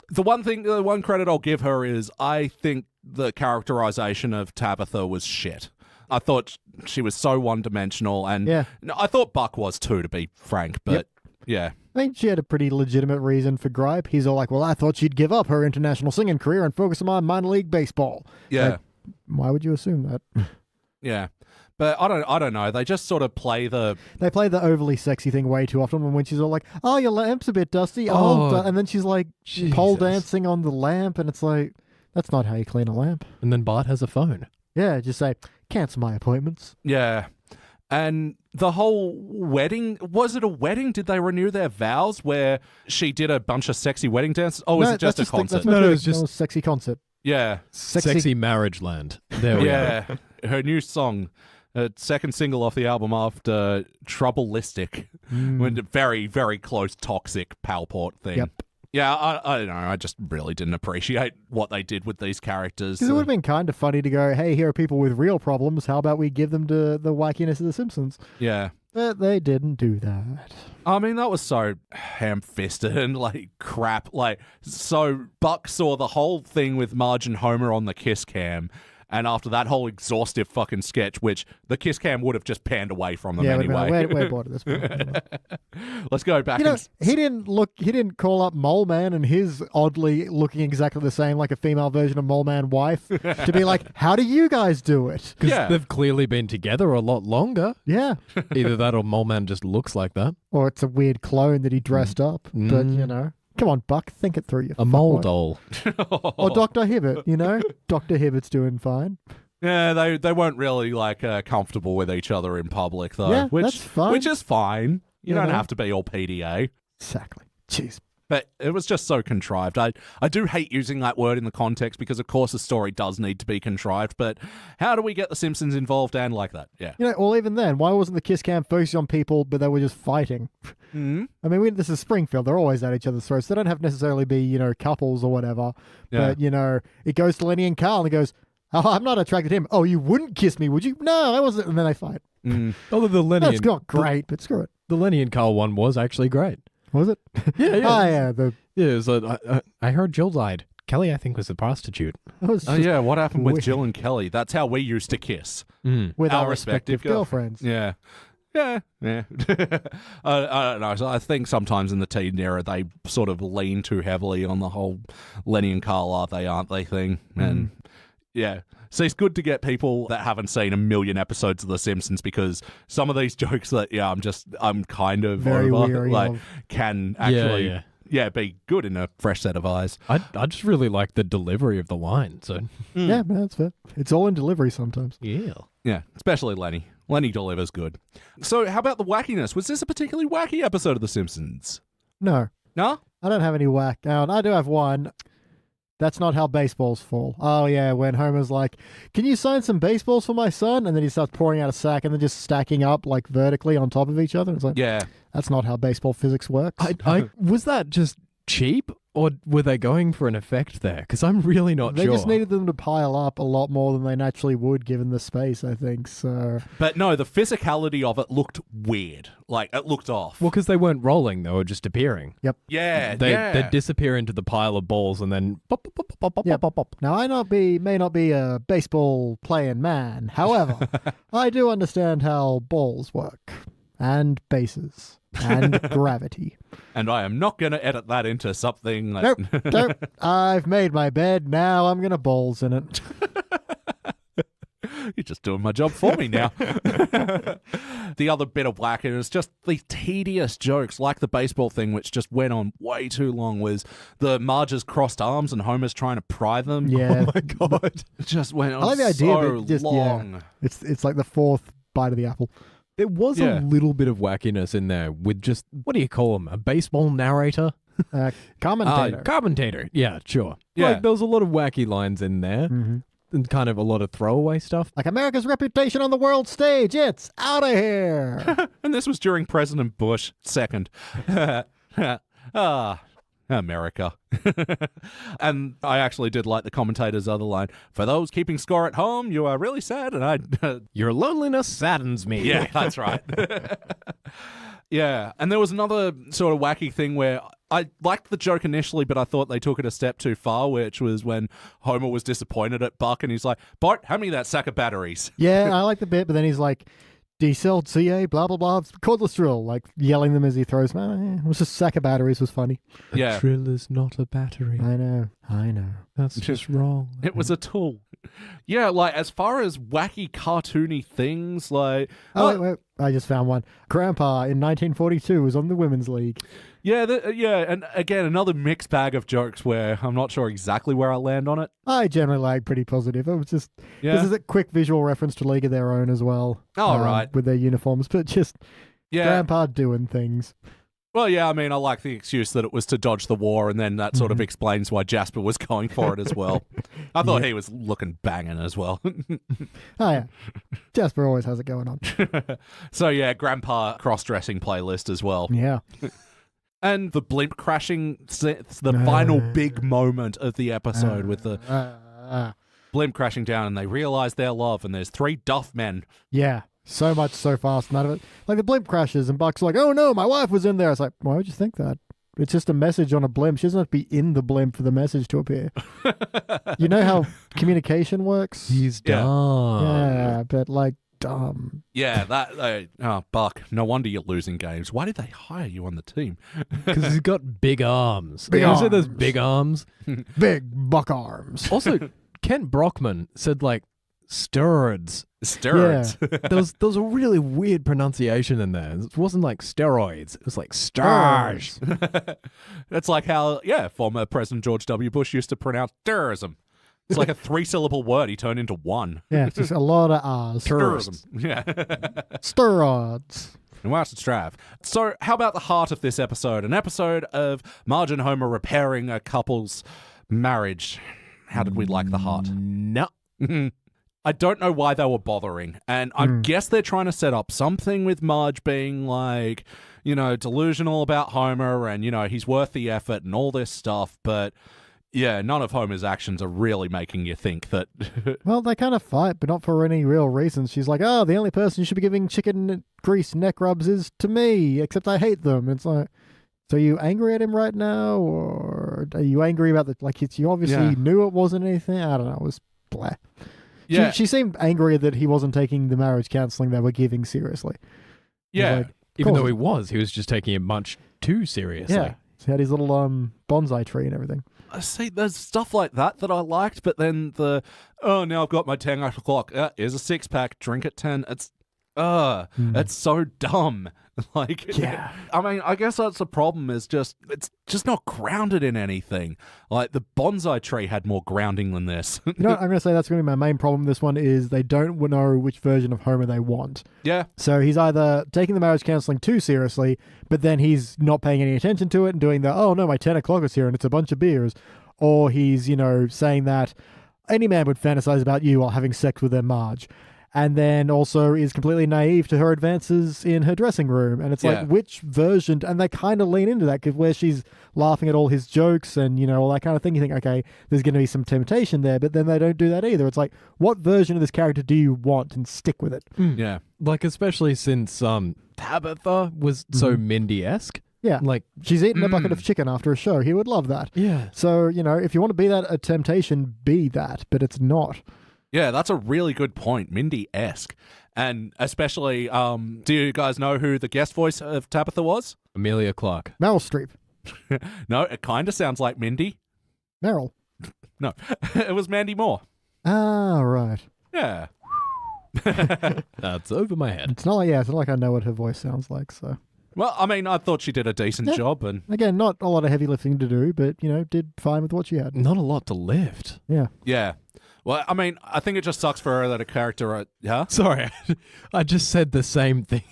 The one credit I'll give her is I think the characterization of Tabitha was shit. I thought she was so one-dimensional, and I thought Buck was too, to be frank, but yeah. I think she had a pretty legitimate reason for gripe. He's all like, well, I thought she'd give up her international singing career and focus on minor league baseball. Yeah. Like, why would you assume that? Yeah. But I don't know. They just sort of play the overly sexy thing way too often when she's all like, oh, your lamp's a bit dusty. And then she's like pole dancing on the lamp, and it's like, that's not how you clean a lamp. And then Bart has a phone. Yeah, just say, cancel my appointments. Yeah. And the whole wedding, was it a wedding? Did they renew their vows where she did a bunch of sexy wedding dances? Oh, was it just a concert? No, it was just a sexy concert. Yeah. Sexy Marriage Land. There we are. Her new song, second single off the album after Troubleistic. When very, very close toxic Palport thing. Yep. Yeah, I don't know. I just really didn't appreciate what they did with these characters. Because it would have been kind of funny to go, hey, here are people with real problems. How about we give them to the wackiness of The Simpsons? Yeah. But they didn't do that. I mean, that was so ham-fisted and, like, crap. Like, so Buck saw the whole thing with Marge and Homer on the kiss cam, and after that whole exhaustive fucking sketch, which the kiss cam would have just panned away from them anyway. We're bored at this point. Let's go back. He didn't call up Mole Man and his oddly looking exactly the same, like a female version of Mole Man wife, to be like, how do you guys do it? Because they've clearly been together a lot longer. Yeah. Either that or Mole Man just looks like that. Or it's a weird clone that he dressed up. But, you know. Come on, Buck, think it through. A mole doll. Or Dr. Hibbert, you know? Dr. Hibbert's doing fine. Yeah, they weren't really, like, comfortable with each other in public, though. Yeah, that's fine. Which is fine. You don't have to be all PDA. Exactly. Jeez. But it was just so contrived. I do hate using that word in the context because, of course, the story does need to be contrived. But how do we get the Simpsons involved and like that? Yeah. You know, well, even then, why wasn't the kiss cam focused on people, but they were just fighting? Mm-hmm. I mean, this is Springfield. They're always at each other's throats. They don't have to necessarily be, you know, couples or whatever. Yeah. But, you know, it goes to Lenny and Carl and it goes, oh, I'm not attracted to him. Oh, you wouldn't kiss me, would you? No, I wasn't. And then they fight. Although the Lenny That's not great, but screw it. The Lenny and Carl one was actually great. Was it? Yeah. Oh, yeah. Yeah, it was I heard Jill died. Kelly, I think, was a prostitute. Oh, yeah. What happened with Jill and Kelly? That's how we used to kiss. With our respective girlfriends. Yeah. Yeah. I don't know. So I think sometimes in the teen era, they sort of lean too heavily on the whole Lenny and Carl are they, aren't they thing. And yeah. So it's good to get people that haven't seen a million episodes of The Simpsons because some of these jokes that, I'm kind of very over, weary like, of. can actually... Yeah, be good in a fresh set of eyes. I just really like the delivery of the line. So Yeah, man, that's fair. It's all in delivery sometimes. Yeah, especially Lenny. Lenny delivers good. So how about the wackiness? Was this a particularly wacky episode of The Simpsons? No. No? I don't have any whack. I do have one. That's not how baseballs fall. Oh, yeah, when Homer's like, can you sign some baseballs for my son? And then he starts pouring out a sack and then just stacking up, like, vertically on top of each other. It's like, Yeah. that's not how baseball physics works. I was that just cheap, or were they going for an effect there? Because I'm really not They sure. just needed them to pile up a lot more than they naturally would given the space, I think. So But no, the physicality of it looked weird. Like, it looked off. Well, because they weren't rolling, they were just appearing. Yep. Yeah, They'd disappear into the pile of balls and then pop, pop, pop, pop, pop, Yep. pop, pop. Now, I may not be a baseball playing man. However, I do understand how balls work. and bases and gravity. And I am not going to edit that into something that... Nope. I've made my bed. Now I'm going to balls in it. You're just doing my job for me now. The other bit of whacking is just the tedious jokes, like the baseball thing, which just went on way too long, was the Marge's crossed arms and Homer's trying to pry them. Yeah. Oh my God. It just went on I like the idea, so but just, long. Yeah, it's like the fourth bite of the apple. There was Yeah. a little bit of wackiness in there with just, what do you call him? A baseball narrator? Commentator. Commentator. Yeah, sure. Yeah. Like, there was a lot of wacky lines in there and kind of a lot of throwaway stuff. Like America's reputation on the world stage. It's out of here. And this was during President Bush second. America. And I actually did like the commentator's other line. For those keeping score at home, you are really sad, and I... Your loneliness saddens me. Yeah, that's right. Yeah, and there was another sort of wacky thing where I liked the joke initially, but I thought they took it a step too far, which was when Homer was disappointed at Buck, and he's like, Bart, hand me that sack of batteries. Yeah, I like the bit, but then he's like, do you sell CA, blah, blah, blah, cordless drill, like yelling them as he throws them. It was just a sack of batteries was funny. Yeah. A drill is not a battery. I know. That's just wrong. It was a tool. Yeah, like, as far as wacky, cartoony things, like... Wait. I just found one. Grandpa in 1942 was on the Women's League. Yeah, and again, another mixed bag of jokes where I'm not sure exactly where I land on it. I generally like pretty positive. It was just... Yeah. This is a quick visual reference to League of Their Own as well. Oh, right. With their uniforms, but just Yeah. Grandpa doing things. Well, yeah, I mean, I like the excuse that it was to dodge the war, and then that sort of explains why Jasper was going for it as well. I thought he was looking banging as well. Oh, yeah. Jasper always has it going on. So, yeah, Grandpa cross-dressing playlist as well. Yeah. And the blimp crashing, the final big moment of the episode with the blimp crashing down, and they realize their love, and there's 3 Duff men. Yeah. So much, so fast, none of it. Like the blimp crashes and Buck's like, oh no, my wife was in there. It's like, why would you think that? It's just a message on a blimp. She doesn't have to be in the blimp for the message to appear. You know how communication works? He's Yeah. dumb. Yeah, but like dumb. Yeah, Buck, no wonder you're losing games. Why did they hire you on the team? Because he's got big arms. Big You said those arms. big arms. Big Buck arms. Also, Kent Brockman said like steroids. Steroids. There was a really weird pronunciation in there. It wasn't like steroids. It was like stars. That's like how, former President George W. Bush used to pronounce terrorism. It's like a 3-syllable word he turned into one. Yeah, it's just a lot of R's. Terrorism. Yeah. Steroids. And watch it strive. So, how about the heart of this episode? An episode of Marge and Homer repairing a couple's marriage. How did we like the heart? No. I don't know why they were bothering. And I guess they're trying to set up something with Marge being like, delusional about Homer and, he's worth the effort and all this stuff. But yeah, none of Homer's actions are really making you think that. Well, they kind of fight, but not for any real reason. She's like, oh, the only person you should be giving chicken grease neck rubs is to me, except I hate them. It's like, so are you angry at him right now? Or are you angry about you obviously knew it wasn't anything? I don't know. It was blah. Yeah. She seemed angry that he wasn't taking the marriage counseling they were giving seriously. Yeah. Like, Even though he was taking it much too seriously. yeah. He had his little bonsai tree and everything. See, there's stuff like that I liked, but then now I've got my 10 o'clock. Here's a 6-pack. Drink at 10. It's so dumb. Yeah. I mean, I guess that's the problem is it's just not grounded in anything. Like, the bonsai tree had more grounding than this. You know what? I'm going to say that's going to be my main problem with this one is they don't know which version of Homer they want. Yeah. So he's either taking the marriage counseling too seriously, but then he's not paying any attention to it and doing oh no, my 10 o'clock is here and it's a bunch of beers. Or he's, saying that any man would fantasize about you while having sex with their Marge. And then also is completely naive to her advances in her dressing room. And it's like, which version? And they kind of lean into that because where she's laughing at all his jokes and, all that kind of thing. You think, okay, there's going to be some temptation there. But then they don't do that either. It's like, what version of this character do you want? And stick with it. Yeah. Like, especially since Tabitha was so Mindy-esque. Yeah. Like, she's eating a bucket of chicken after a show. He would love that. Yeah. So, if you want to be that a temptation, be that. But it's not. Yeah, that's a really good point. Mindy-esque. And especially, do you guys know who the guest voice of Tabitha was? Amelia Clark. Meryl Streep. No, it kind of sounds like Mindy. Meryl. No, it was Mandy Moore. Ah, right. Yeah. That's over my head. It's not like I know what her voice sounds like, so. Well, I mean, I thought she did a decent job, and Again, not a lot of heavy lifting to do, but, did fine with what she had. Not a lot to lift. Yeah. yeah. Well, I mean, I think it just sucks for her that a character, yeah. Sorry, I just said the same thing.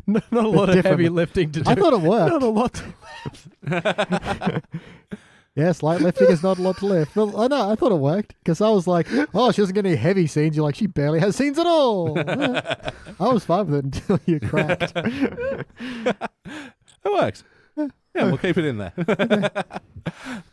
Not a lot of heavy Different. lifting to do. I thought it worked. Not a lot to Yes, light lifting is not a lot to lift. Well, I know, I thought it worked because I was like, oh, she doesn't get any heavy scenes. You're like, she barely has scenes at all. Yeah. I was fine with it until you cracked. It works. Yeah, we'll keep it in there.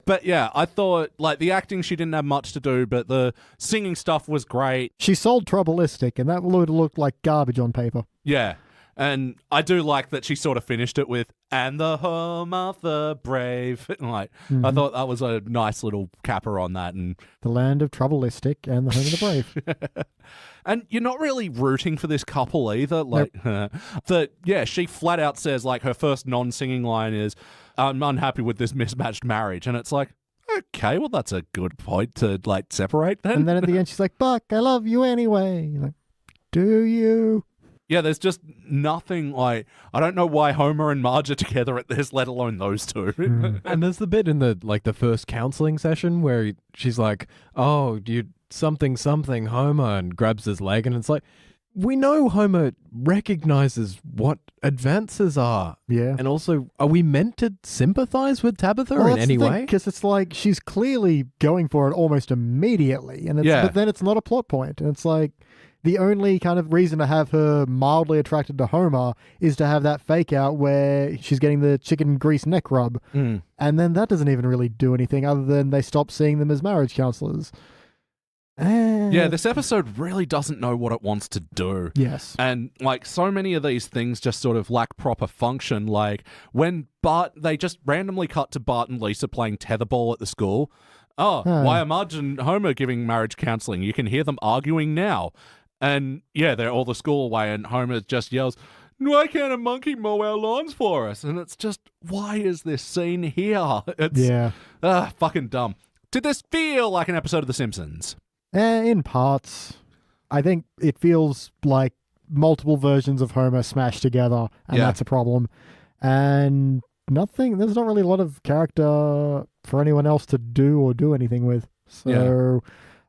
But yeah, I thought, like, the acting, she didn't have much to do, but the singing stuff was great. She sold Troubleistic, and that would look like garbage on paper. Yeah. And I do like that she sort of finished it with, and the home of the brave. Like, I thought that was a nice little capper on that. And The land of Troubleistic and the home of the brave. And you're not really rooting for this couple either. Like, she flat out says, like, her first non-singing line is, I'm unhappy with this mismatched marriage. And it's like, okay, well, that's a good point to, like, separate then. And then at the end, she's like, Buck, I love you anyway. You're like, do you? Yeah, there's just nothing, like, I don't know why Homer and Marge are together at this, let alone those two. And there's the bit in the first counseling session where she's like, "Oh, you something Homer," and grabs his leg, and it's like, we know Homer recognizes what advances are. Yeah. And also, are we meant to sympathize with Tabitha in any way? Because it's like she's clearly going for it almost immediately, and but then it's not a plot point, and it's like the only kind of reason to have her mildly attracted to Homer is to have that fake out where she's getting the chicken grease neck rub, and then that doesn't even really do anything other than they stop seeing them as marriage counselors. Yeah, this episode really doesn't know what it wants to do. Yes. And, like, so many of these things just sort of lack proper function. Like, when they just randomly cut to Bart and Lisa playing tetherball at the school. Why are Marge and Homer giving marriage counseling? You can hear them arguing now. And, yeah, they're all the school away, and Homer just yells, why can't a monkey mow our lawns for us? And it's just, why is this scene here? It's fucking dumb. Did this feel like an episode of The Simpsons? In parts. I think it feels like multiple versions of Homer smashed together, and that's a problem. And there's not really a lot of character for anyone else to do anything with. So,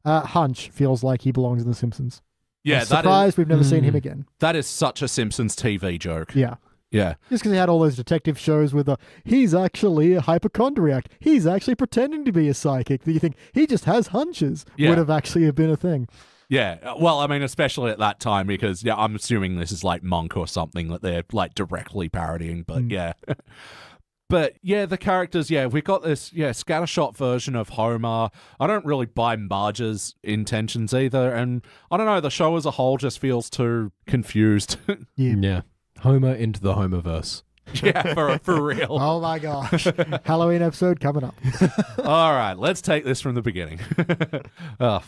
Hunch feels like he belongs in The Simpsons. Yeah, I'm surprised we've never seen him again. That is such a Simpsons TV joke. Yeah. Yeah. Just because he had all those detective shows with he's actually a hypochondriac. He's actually pretending to be a psychic. That you think he just has hunches would have actually been a thing. Yeah. Well, I mean, especially at that time because, I'm assuming this is like Monk or something that they're like directly parodying. But yeah. But yeah, the characters, we've got this, scattershot version of Homer. I don't really buy Marge's intentions either. And I don't know, the show as a whole just feels too confused. Yeah. Homer into the Homerverse. Yeah, for real. Oh my gosh. Halloween episode coming up. All right, let's take this from the beginning. I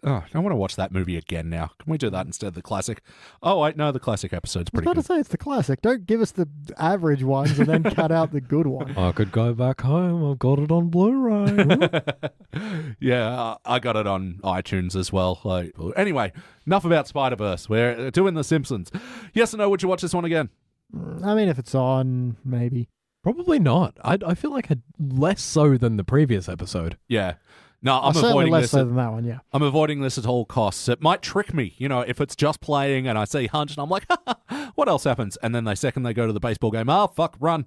want to watch that movie again now. Can we do that instead of the classic? Oh, wait, no, the classic episode's pretty good. I was about to say, it's the classic. Don't give us the average ones and then cut out the good one. I could go back home. I've got it on Blu-ray. Yeah, I got it on iTunes as well. Anyway, enough about Spider-Verse. We're doing The Simpsons. Yes or no, would you watch this one again? I mean, if it's on, maybe. Probably not. I feel like less so than the previous episode. Yeah. No, I'm certainly avoiding less this. so than that one, yeah. I'm avoiding this at all costs. It might trick me, if it's just playing and I see Hunch and I'm like, what else happens? And then they go to the baseball game. Oh, fuck, run.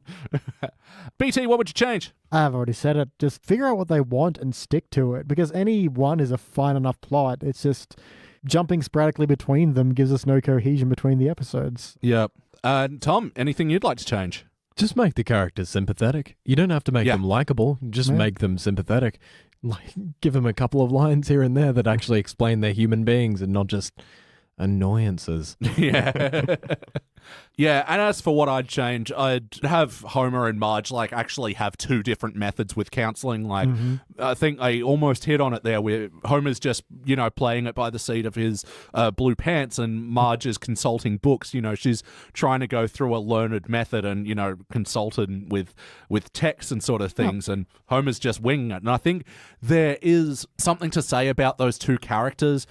BT, what would you change? I've already said it. Just figure out what they want and stick to it, because any one is a fine enough plot. It's just jumping sporadically between them gives us no cohesion between the episodes. Yep. Tom, anything you'd like to change? Just make the characters sympathetic. You don't have to make them likable. Just make them sympathetic. Like, give them a couple of lines here and there that actually explain they're human beings and not just annoyances. Yeah. Yeah, and as for what I'd change, I'd have Homer and Marge actually have two different methods with counseling. I think I almost hit on it there, where Homer's just playing it by the seat of his blue pants, and Marge is consulting books. She's trying to go through a learned method and consulting with text and sort of things, and Homer's just winging it. And I think there is something to say about those two characters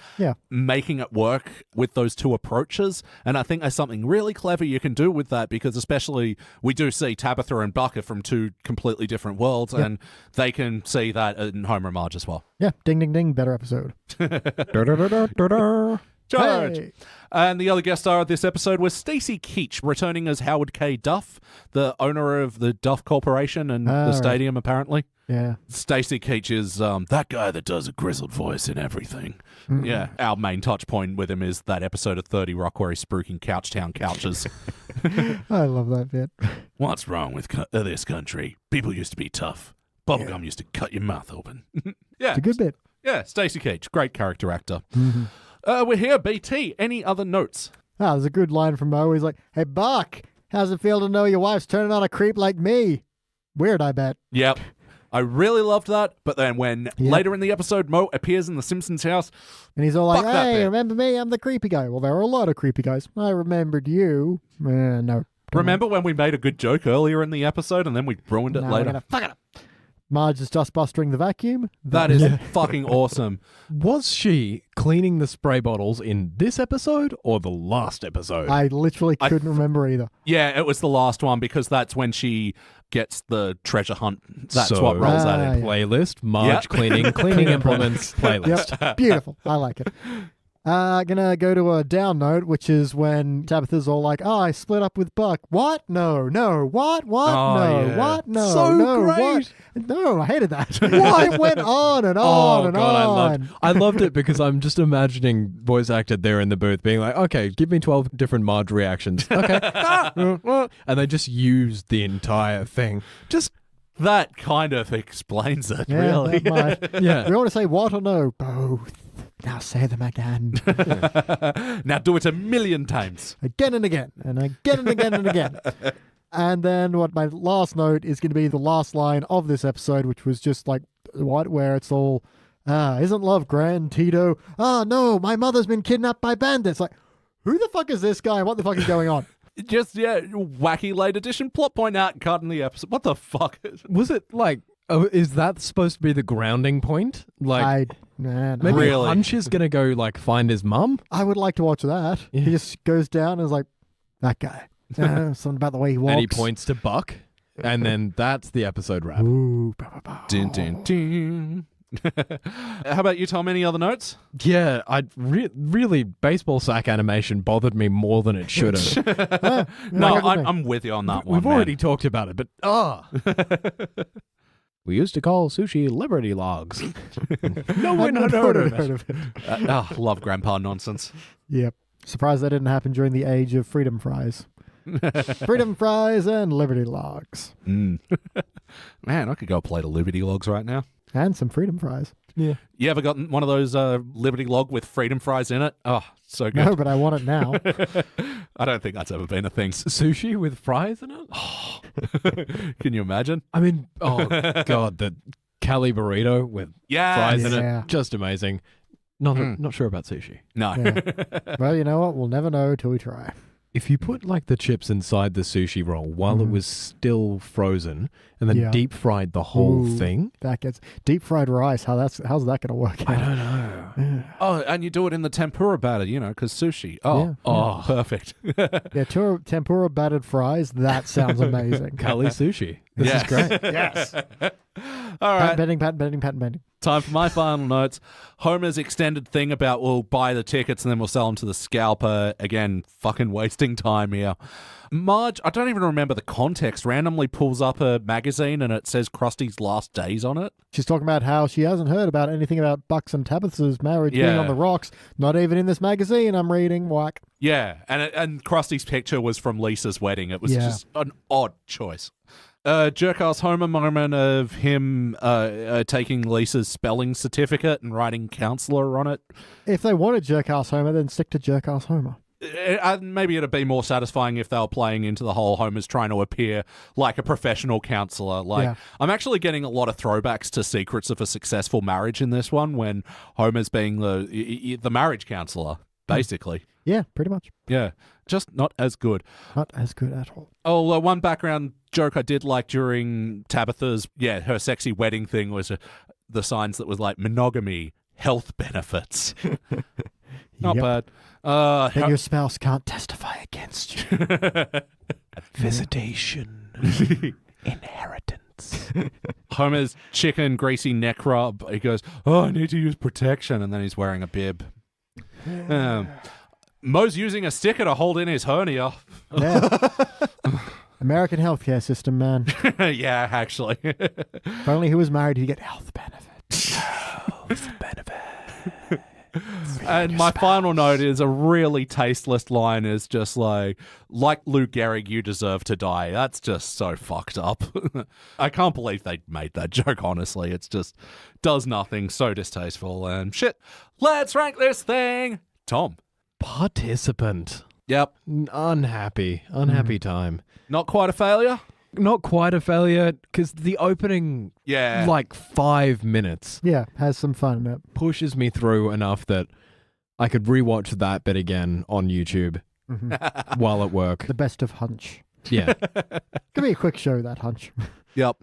making it work with those two approaches, and I think there's something really clever you can do with that, because especially we do see Tabitha and Buck are from two completely different worlds, and they can see that in Homer and Marge as well. Yeah, ding, ding, ding, better episode. Charge! Hey. And the other guest star of this episode was Stacey Keach, returning as Howard K. Duff, the owner of the Duff Corporation and the stadium, apparently. Yeah. Stacey Keach is that guy that does a grizzled voice in everything. Mm-hmm. Yeah, our main touch point with him is that episode of 30 Rock where he's spruiking Couchtown couches. I love that bit. What's wrong with this country? People used to be tough. Bubblegum used to cut your mouth open. Yeah. It's a good bit. Yeah, Stacey Keach, great character actor. Mm-hmm. We're here, BT. Any other notes? There's a good line from Mo. He's like, "Hey, Buck, how's it feel to know your wife's turning on a creep like me?" Weird, I bet. Yep. I really loved that, but then when later in the episode Mo appears in the Simpsons house, and he's all like, fuck that "Hey, bit. remember me? I'm the creepy guy." Well, there are a lot of creepy guys. I remembered you. No. Remember when we made a good joke earlier in the episode and then we ruined it We're later? gonna fuck it up. Marge is just bustering the vacuum. That is fucking awesome. Was she cleaning the spray bottles in this episode or the last episode? I literally couldn't remember either. Yeah, it was the last one because that's when she gets the treasure hunt. That's what rolls that in. Playlist, Marge cleaning implements playlist. Yep, beautiful. I like it. Gonna go to a down note, which is when Tabitha's all like, "Oh, I split up with Buck." What? No. What? Oh, No. yeah. What? No. So no. great. What? No, I hated that. Why? It went on and on and on. I loved it because I'm just imagining voice actor there in the booth being like, "Okay, give me 12 different Marge reactions." Okay. And they just used the entire thing. Just That kind of explains it, Yeah, really. that might. yeah. We want to say what or no? Both. Now say them again. Now do it 1,000,000 times. Again and again. And again and again and again. And then what my last note is going to be the last line of this episode, which was just like, where it's all, isn't love grand, Tito? No, my mother's been kidnapped by bandits. Like, who the fuck is this guy? What the fuck is going on? Just, wacky late edition plot point out cut in the episode. What the fuck? Was it like, is that supposed to be the grounding point? Like, maybe Really? Hunch is going to go like find his mum? I would like to watch that. Yeah. He just goes down and is like, that guy. Something about the way he walks. And he points to Buck. And then that's the episode wrap. Ooh. Dun, dun, dun. How about you, Tom? Any other notes? Yeah, really, baseball sack animation bothered me more than it should have. No, I'm with you on that one. We've already talked about it, but we used to call sushi Liberty Logs. No one had heard of it. Love grandpa nonsense. Yep. Surprised that didn't happen during the age of freedom fries. Freedom fries and Liberty Logs. Man, I could go play the Liberty Logs right now. And some freedom fries. Yeah. You ever gotten one of those Liberty Log with freedom fries in it? Oh, so good. No, but I want it now. I don't think that's ever been a thing. Sushi with fries in it? Can you imagine? I mean, oh, God, the Cali burrito with fries in Yeah. it. Just amazing. Not sure about sushi. No. Yeah. Well, you know what? We'll never know till we try. If you put like the chips inside the sushi roll while it was still frozen and then deep fried the whole thing. That gets deep fried rice. How's that going to work out? I don't know. Oh, and you do it in the tempura batter, because sushi. Oh, Yeah. Perfect. Yeah, tempura battered fries. That sounds amazing. Cali sushi. This is great. Yes. All right. Patent pending. Time for my final notes. Homer's extended thing about we'll buy the tickets and then we'll sell them to the scalper. Again, fucking wasting time here. Marge, I don't even remember the context, randomly pulls up a magazine and it says Krusty's last days on it. She's talking about how she hasn't heard about anything about Bucks and Tabitha's marriage being on the rocks. Not even in this magazine I'm reading. Whack. Yeah, and Krusty's picture was from Lisa's wedding. It was just an odd choice. Jerk-ass Homer moment of him taking Lisa's spelling certificate and writing counselor on it. If they wanted Jerk-ass Homer, then stick to Jerk-ass Homer. Maybe it'd be more satisfying if they were playing into the whole Homer's trying to appear like a professional counselor. I'm actually getting a lot of throwbacks to Secrets of a Successful Marriage in this one, when Homer's being the marriage counselor, basically. Yeah, pretty much. Yeah, just not as good. Not as good at all. Oh, one background joke I did like during Tabitha's, her sexy wedding thing was the signs that was like monogamy, health benefits. Not bad. Then your spouse can't testify against you. Visitation. Inheritance. Homer's chicken greasy neck rub. He goes, I need to use protection. And then he's wearing a bib. Moe's using a sticker to hold in his hernia. Yeah. American healthcare system, man. Yeah, actually. If only he was married, he'd get health benefits. Health benefit. And my final note is a really tasteless line is just like Lou Gehrig, you deserve to die. That's just so fucked up. I can't believe they made that joke, honestly. It's just does nothing, so distasteful and shit. Let's rank this thing. Tom. Participant. Yep. Unhappy time. Not quite a failure? Not quite a failure, because the opening, 5 minutes, has some fun in it. pushes me through enough that I could rewatch that bit again on YouTube while at work. The best of Hunch. Yeah. Give me a quick show, that Hunch. Yep.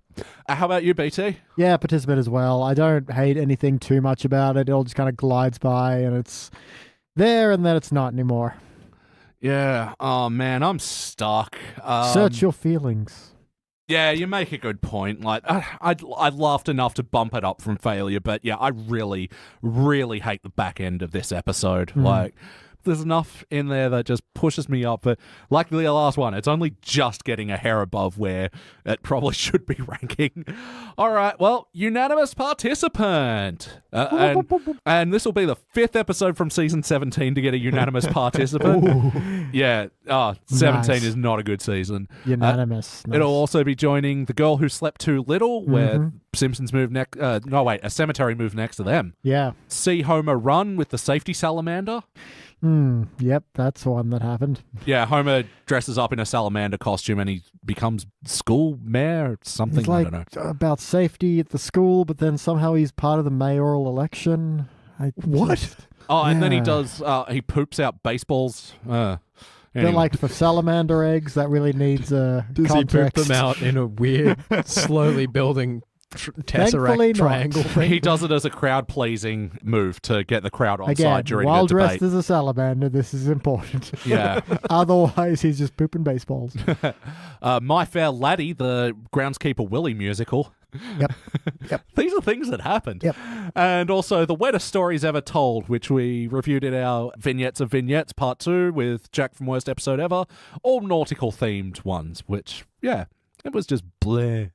How about you, BT? Yeah, participant as well. I don't hate anything too much about it. It all just kind of glides by, and it's there, and then it's not anymore. Yeah. Oh, man, I'm stuck. Search your feelings. Yeah, you make a good point. Like, I laughed enough to bump it up from failure, but yeah, I really, really hate the back end of this episode. Like, there's enough in there that just pushes me up, but like the last one, it's only just getting a hair above where it probably should be ranking. All right, well, unanimous participant. And this will be the 5th episode from season 17 to get a unanimous participant. Yeah, 17 is not a good season. Unanimous. Nice. It'll also be joining The Girl Who Slept Too Little, where Simpsons moved next. A cemetery moved next to them. Yeah. See Homer run with the safety salamander. Yep, that's one that happened. Yeah, Homer dresses up in a salamander costume and he becomes school mayor or something. He's like, I don't know. About safety at the school, but then somehow he's part of the mayoral election. What? And then he does, he poops out baseballs. But Anyway. like for salamander eggs, that really needs Does context. he poop them out in a weird, slowly building Thankfully tesseract not. triangle thing? He does it as a crowd-pleasing move to get the crowd on Again, side during while the debate. dressed as a salamander, this is important. Yeah. Otherwise, he's just pooping baseballs. My Fair Laddie, the Groundskeeper Willie musical. Yep. These are things that happened. Yep. And also The Wettest Stories Ever Told, which we reviewed in our Vignettes of Vignettes Part 2 with Jack from Worst Episode Ever. All nautical-themed ones, which, it was just bleh.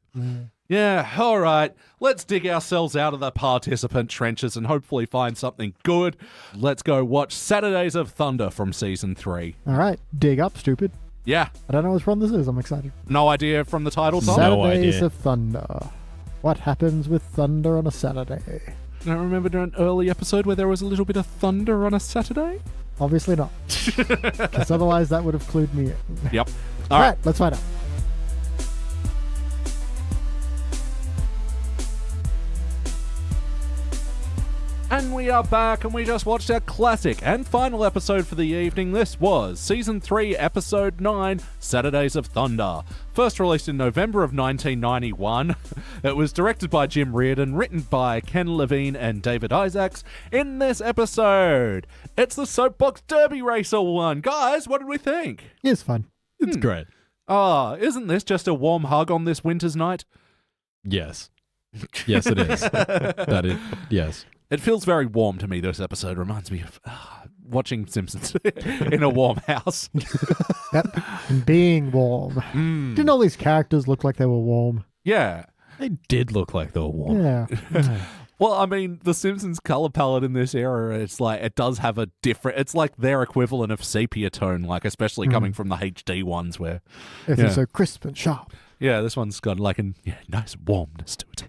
Yeah, all right. Let's dig ourselves out of the participant trenches and hopefully find something good. Let's go watch Saturdays of Thunder from Season 3. All right. Dig up, stupid. Yeah. I don't know which one this is. I'm excited. No idea from the title, Tom? No Saturdays idea. of Thunder. What happens with thunder on a Saturday? I don't remember an early episode where there was a little bit of thunder on a Saturday. Obviously not. Because otherwise that would have clued me in. Yep. All right, let's find out. And we are back, and we just watched our classic and final episode for the evening. This was Season 3, Episode 9, Saturdays of Thunder. First released in November of 1991. It was directed by Jim Reardon, written by Ken Levine and David Isaacs. In this episode, it's the Soapbox Derby Racer one. Guys, what did we think? It's fun. It's great. Isn't this just a warm hug on this winter's night? Yes. Yes, it is. Yes. It feels very warm to me, this episode. Reminds me of watching Simpsons in a warm house. Yep. And being warm. Didn't all these characters look like they were warm? Yeah. They did look like they were warm. Yeah. Well, I mean, the Simpsons color palette in this era, it's like, it does have a different, it's like their equivalent of sepia tone, like especially coming from the HD ones where... Everything's so crisp and sharp. Yeah, this one's got like a nice warmness to it.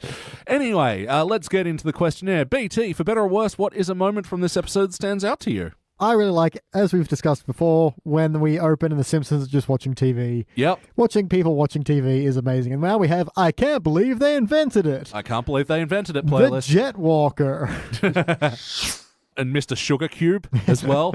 Anyway, let's get into the questionnaire. BT, for better or worse, what is a moment from this episode that stands out to you? I really like, as we've discussed before, when we open and the Simpsons are just watching TV. Yep. Watching people watching TV is amazing. And now we have I Can't Believe They Invented It. I can't believe they invented it The playlist. Jet Walker. And Mr. Sugar Cube as well.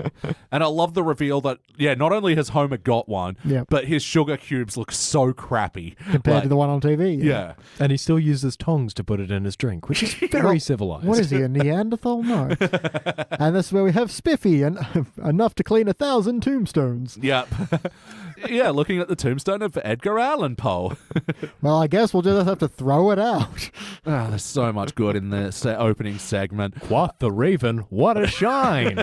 And I love the reveal that, not only has Homer got one, Yep. but his Sugar Cubes look so crappy. Compared to the one on TV. Yeah. And he still uses tongs to put it in his drink, which is very civilized. What is he, a Neanderthal? No. And this is where we have Spiffy, and enough to clean 1,000 tombstones. Yep. Yeah, looking at the tombstone of Edgar Allan Poe. Well, I guess we'll just have to throw it out. Oh, there's so much good in this opening segment. Quoth the Raven, what a shine!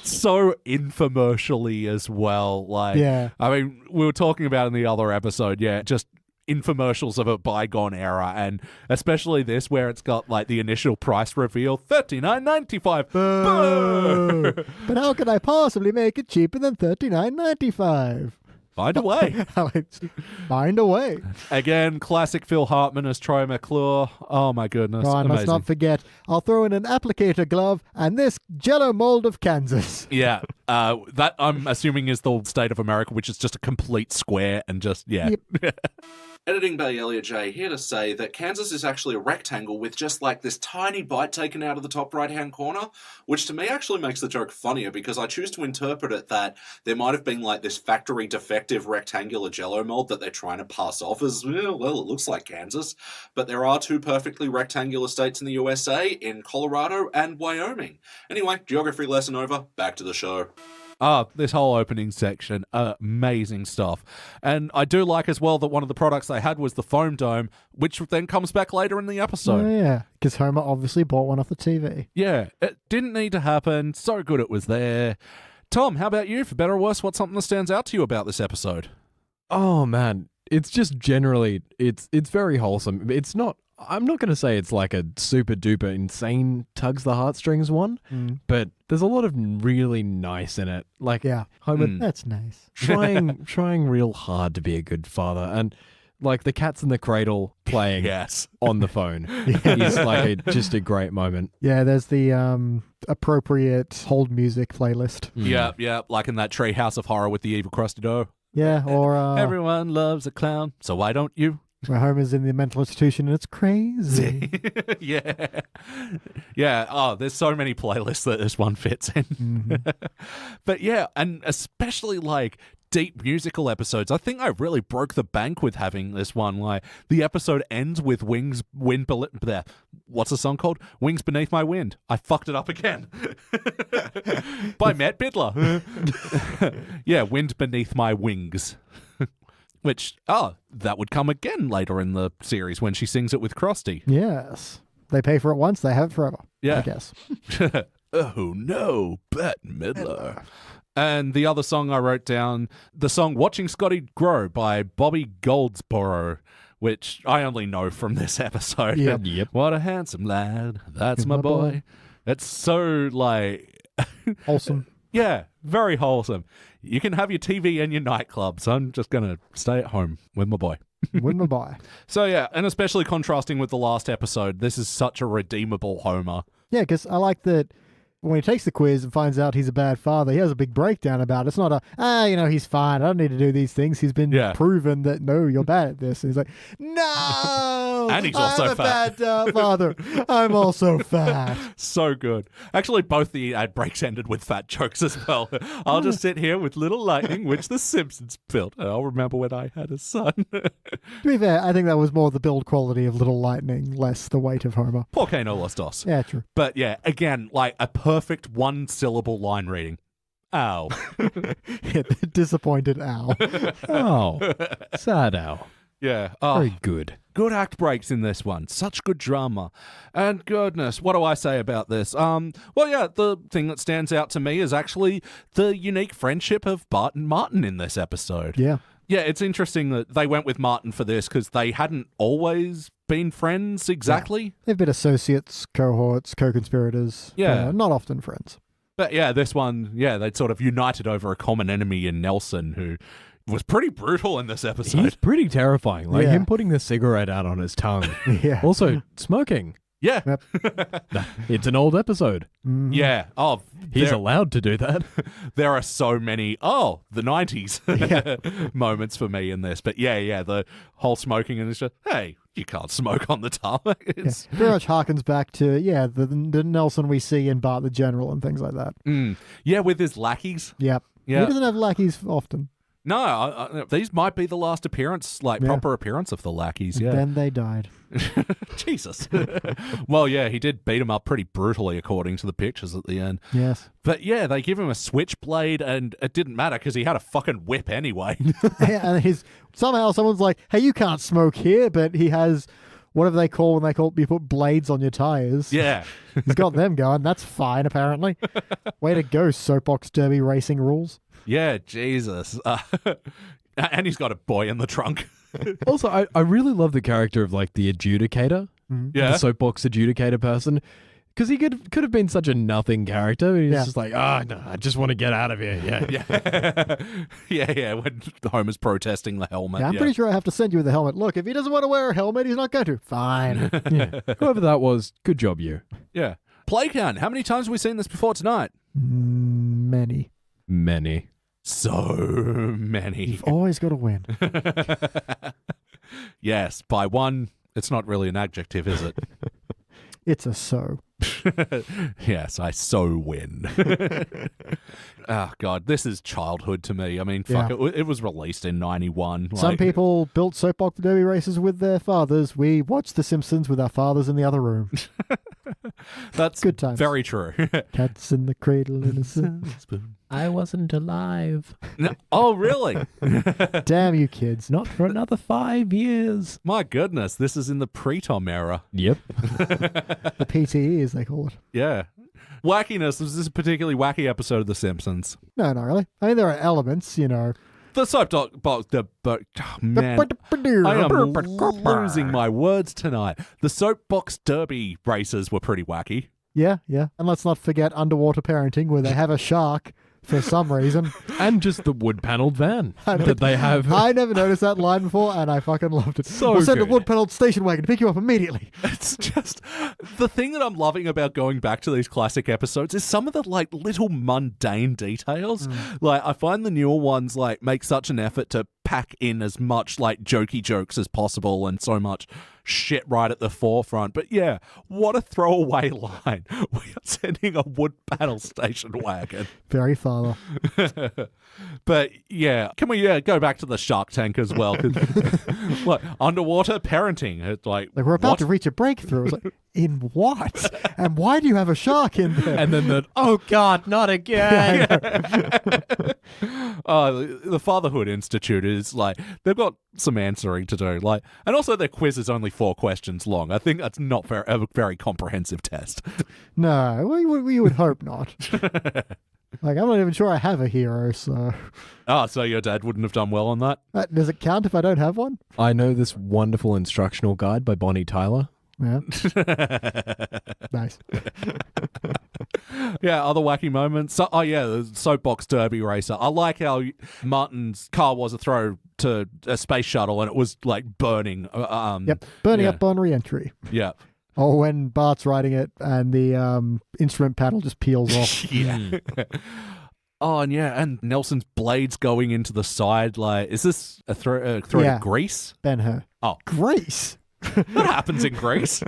So infomercially as well. Like, Yeah. I mean, we were talking about in the other episode, just infomercials of a bygone era, and especially this where it's got like the initial price reveal, $39.95. Boo! But how can I possibly make it cheaper than $39.95? Find a way. Find a way. Again, classic Phil Hartman as Troy McClure. Oh my goodness. Oh, I must Amazing. not forget, I'll throw in an applicator glove and this Jello mold of Kansas. Yeah, that I'm assuming is the state of America, which is just a complete square and just, Yep. Editing by Elliot Jay here to say that Kansas is actually a rectangle with just like this tiny bite taken out of the top right-hand corner, which to me actually makes the joke funnier because I choose to interpret it that there might have been like this factory defective rectangular Jello mold that they're trying to pass off as, well, it looks like Kansas. But there are two perfectly rectangular states in the USA, in Colorado and Wyoming. Anyway, geography lesson over, back to the show. This whole opening section, amazing stuff. And I do like as well that one of the products they had was the foam dome, which then comes back later in the episode. Oh, yeah. Because Homer obviously bought one off the TV. Yeah, it didn't need to happen. So good it was there. Tom, how about you? For better or worse, what's something that stands out to you about this episode? Oh man, it's just generally it's very wholesome. It's not. I'm not going to say it's like a super duper insane tugs the heartstrings one, but there's a lot of really nice in it. Like Yeah. Homer That's nice. trying real hard to be a good father, and like the Cats in the Cradle playing Yes. on the phone is like just a great moment. Yeah, there's the appropriate hold music playlist. Yeah, like in that Treehouse of Horror with the evil crusty dough. Yeah, or Everyone loves a clown, so why don't you? where Homer's in the mental institution and it's crazy. Yeah. Oh, there's so many playlists that this one fits in. But yeah, and especially like deep musical episodes. I think I really broke the bank with having this one. Like the episode ends with what's the song called? Wings Beneath My Wind. I fucked it up again. By Matt Bidler. Yeah, Wind Beneath My Wings. Which, that would come again later in the series when she sings it with Krusty. Yes. They pay for it once, they have it forever. Yeah. I guess. Oh no, Bette Midler. And the other song I wrote down, the song Watching Scotty Grow by Bobby Goldsboro, which I only know from this episode. Yep. What a handsome lad, that's my boy. It's so like... Wholesome. Yeah, very wholesome. You can have your TV and your nightclubs. I'm just going to stay at home with my boy. Wouldn't buy. So yeah, and especially contrasting with the last episode, this is such a redeemable Homer. Yeah, because I like that when he takes the quiz and finds out he's a bad father, he has a big breakdown about it. It's not he's fine. I don't need to do these things. He's been proven that, no, you're bad at this. And he's like, no! And he's also I'm a fat. bad father. I'm also fat. So good. Actually, both the ad breaks ended with fat jokes as well. I'll just sit here with Little Lightning, which the Simpsons built. I'll remember when I had a son. To be fair, I think that was more the build quality of Little Lightning, less the weight of Homer. Porque no los dos. Yeah, true. But yeah, again, like a perfect one-syllable line reading. Ow. Disappointed Al. Oh, sad Al. Yeah. Very good. Good act breaks in this one. Such good drama. And goodness, what do I say about this? Well, yeah, the thing that stands out to me is actually the unique friendship of Bart and Martin in this episode. Yeah. Yeah, it's interesting that they went with Martin for this because they hadn't always been friends exactly. Yeah. They've been associates, cohorts, co-conspirators. Yeah. Not often friends. But yeah, this one, yeah, they'd sort of united over a common enemy in Nelson, who was pretty brutal in this episode. He's pretty terrifying. Like Yeah. him putting the cigarette out on his tongue. Yeah. Also, smoking. Yeah. It's an old episode. Yeah. Oh, He's allowed to do that. there are so many, the 90s moments for me in this. But yeah, the whole smoking and it's just, hey, you can't smoke on the tarmac. It's, Very much harkens back to, the Nelson we see in Bart the General and things like that. Yeah, with his lackeys. Yep. Yeah. He doesn't have lackeys often. No, these might be the last appearance, proper appearance of the lackeys. Yeah. Then they died. Jesus. Well, yeah, he did beat him up pretty brutally, according to the pictures at the end. Yes. But yeah, they give him a switchblade, and it didn't matter because he had a fucking whip anyway. And somehow someone's like, hey, you can't smoke here, but he has, whatever they call when you put blades on your tires. Yeah. He's got them going. That's fine, apparently. Way to go, soapbox derby racing rules. Yeah, Jesus. And he's got a boy in the trunk. Also, I really love the character of like the adjudicator, Yeah. the soapbox adjudicator person, because he could have been such a nothing character. He's just like, no, I just want to get out of here. Yeah. Yeah, when Homer's protesting the helmet. Yeah, I'm pretty sure I have to send you with a helmet. Look, if he doesn't want to wear a helmet, he's not going to. Fine. Whoever that was, good job, you. Yeah. Play count. How many times have we seen this before tonight? Many. So many. You've always got to win. Yes, by one, it's not really an adjective, is it? It's a so. Yes, I so win. Oh, God, this is childhood to me. I mean, fuck, it was released in 91. Some people built soapbox derby races with their fathers. We watched The Simpsons with our fathers in the other room. That's good times. Very true. Cats in the cradle, innocent. I wasn't alive. No, oh, really? Damn you kids. Not for another 5 years. My goodness, this is in the pre-Tom era. Yep. The PTE, as they call it. Yeah. Wackiness. Was this a particularly wacky episode of The Simpsons? No, not really. I mean, there are elements, The soapbox, man, I am losing my words tonight. The soapbox derby races were pretty wacky. Yeah. And let's not forget underwater parenting, where they have a shark for some reason. And just the wood-panelled van that they have. I never noticed that line before, and I fucking loved it. So we'll send a good. wood-panelled station wagon to pick you up immediately. It's just the thing that I'm loving about going back to these classic episodes is some of the like little mundane details. Like I find the newer ones like make such an effort to pack in as much like jokey jokes as possible and so much shit right at the forefront. But yeah, what a throwaway line. We are sending a wood panel station wagon. Very father. But yeah, can we go back to the Shark Tank as well? 'Cause, look, underwater parenting. It's like Like, we're about what? to reach a breakthrough. It's like, in what? And why do you have a shark in there? And then oh God, not again. The Fatherhood Institute is like, they've got some answering to do. Like, and also their quiz is only 4 questions long. I think that's not a very comprehensive test. No, we would hope not. Like, I'm not even sure I have a hero, so... Oh, so your dad wouldn't have done well on that? Does it count if I don't have one? I know this wonderful instructional guide by Bonnie Tyler. Yeah. Nice. Yeah, other wacky moments. So, the soapbox derby racer. I like how Martin's car was a throw to a space shuttle and it was like burning. Yep. Burning up on re-entry. Yeah. Or when Bart's riding it and the instrument panel just peels off. Yeah. Oh, and Nelson's blades going into the side. Like, is this a throw to Greece? Ben-Hur. Oh. Greece? That happens in Greece.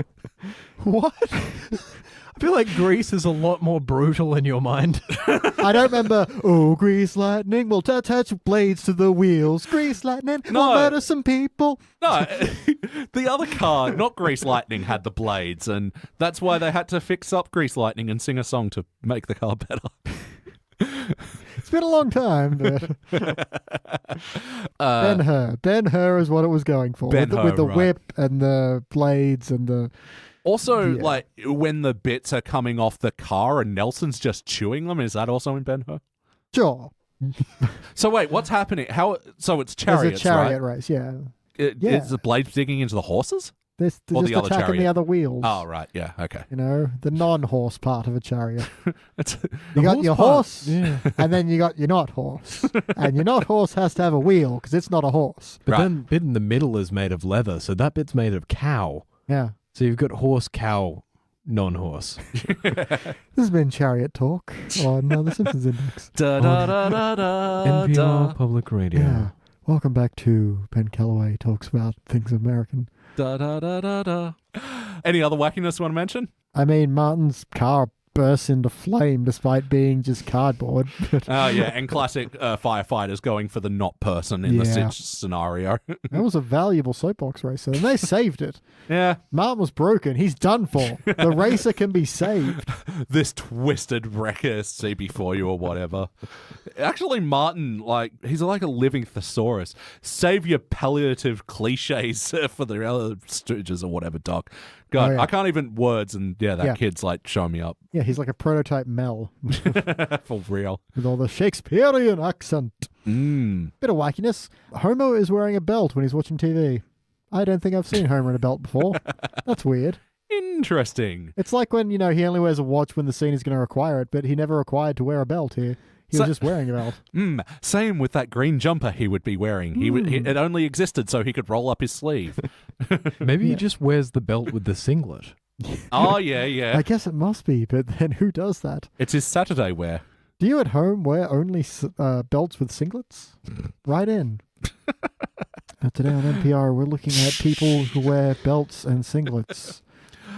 What? I feel like Grease is a lot more brutal in your mind. I don't remember, grease lightning will attach blades to the wheels. Grease lightning will murder some people. No, the other car, not Grease Lightning, had the blades, and that's why they had to fix up Grease Lightning and sing a song to make the car better. It's been a long time, but Ben-Hur. Ben-Hur is what it was going for. Ben-Hur, with the right. whip and the blades and the... Also, like, when the bits are coming off the car and Nelson's just chewing them, is that also in Ben-Hur? Sure. So wait, what's happening? So it's chariots, There's a chariot right? race, yeah. Is the blades digging into the horses? They're Or just the other attacking chariot? the other wheels. Oh, right, yeah, okay. The non-horse part of a chariot. The You got your part. horse, Yeah. and then you got your not horse. And your not horse has to have a wheel, because it's not a horse. But Right. then bit in the middle is made of leather, so that bit's made of cow. Yeah. So you've got horse, cow, non-horse. This has been Chariot Talk on the Simpsons Index. Da da da da da. NPR Public Radio. Yeah. Welcome back to Ben Calloway Talks About Things American. Da da da da da. Any other wackiness you want to mention? I mean, Martin's car bursts into flame despite being just cardboard. Oh, yeah, and classic firefighters going for the not person in the Yeah. scenario. That was a valuable soapbox racer, and they saved it. Yeah. Martin was broken. He's done for. The racer can be saved. This twisted wrecker see before you or whatever. Actually, Martin, he's like a living thesaurus. Save your palliative cliches for the other stooges or whatever, Doc. God, Oh, yeah. I can't even words, and that Yeah. kid's showing me up. Yeah, he's like a prototype Mel For real. with all the Shakespearean accent. Mm. Bit of wackiness. Homer is wearing a belt when he's watching TV. I don't think I've seen Homer in a belt before. That's weird. Interesting. It's like when, he only wears a watch when the scene is going to require it, but he never required to wear a belt here. He was just wearing a belt. Same with that green jumper he would be wearing. It only existed so he could roll up his sleeve. Maybe he just wears the belt with the singlet. Oh, yeah. I guess it must be, but then who does that? It's his Saturday wear. Do you at home wear only belts with singlets? Right in. Today on NPR, we're looking at people who wear belts and singlets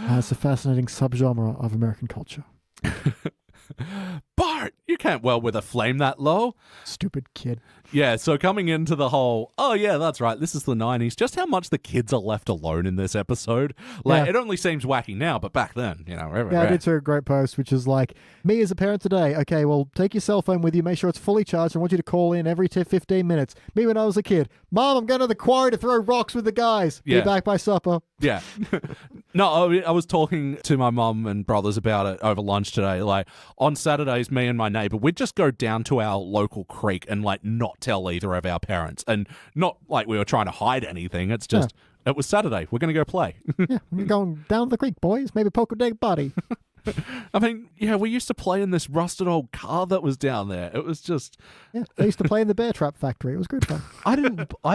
as a fascinating subgenre of American culture. Bart, you can't weld with a flame that low. Stupid kid. Yeah, so coming into the whole, oh yeah, that's right, this is the 90s, just how much the kids are left alone in this episode. Yeah. It only seems wacky now, but back then, Yeah, I did see a great post, which is like, me as a parent today, okay, well, take your cell phone with you, make sure it's fully charged, I want you to call in every 15 minutes. Me when I was a kid, Mom, I'm going to the quarry to throw rocks with the guys. Yeah. Be back by supper. Yeah. No, I was talking to my mum and brothers about it over lunch today. On Saturdays, me and my neighbour, we'd just go down to our local creek and, not tell either of our parents. And not like we were trying to hide anything. It's just, it was Saturday. We're going to go play. Yeah, we're going down the creek, boys. Maybe poke a dead body. I mean, yeah, we used to play in this rusted old car that was down there. It was just... Yeah, I used to play in the bear trap factory. It was good fun. I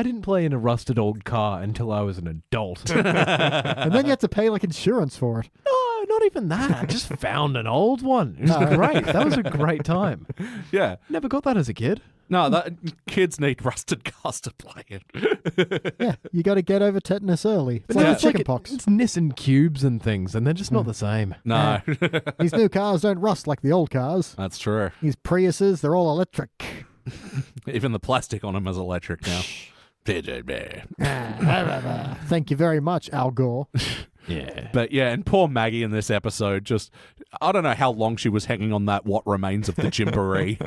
didn't play in a rusted old car until I was an adult. And then you had to pay insurance for it. No, not even that. I just found an old one. It was great. That was a great time. Yeah. Never got that as a kid. No, kids need rusted cars to play it. Yeah, you got to get over tetanus early. It's But like it's chicken pox. It's Nissan Cubes and things, and they're just not the same. No. These new cars don't rust like the old cars. That's true. These Priuses, they're all electric. Even the plastic on them is electric now. PJ Bear. Thank you very much, Al Gore. Yeah. But yeah, and poor Maggie in this episode, just, I don't know how long she was hanging on that what remains of the Gymboree.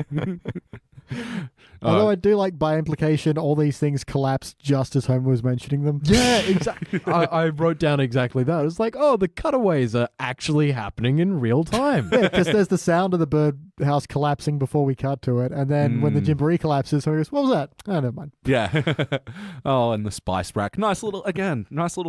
Although I do like, by implication, all these things collapse just as Homer was mentioning them. Yeah, exactly. I wrote down exactly that. It was like, oh, the cutaways are actually happening in real time. Yeah, because there's the sound of the birdhouse collapsing before we cut to it, and then when the Gymboree collapses, Homer goes, "What was that?" Oh, never mind. Yeah. Oh, and the spice rack. Nice little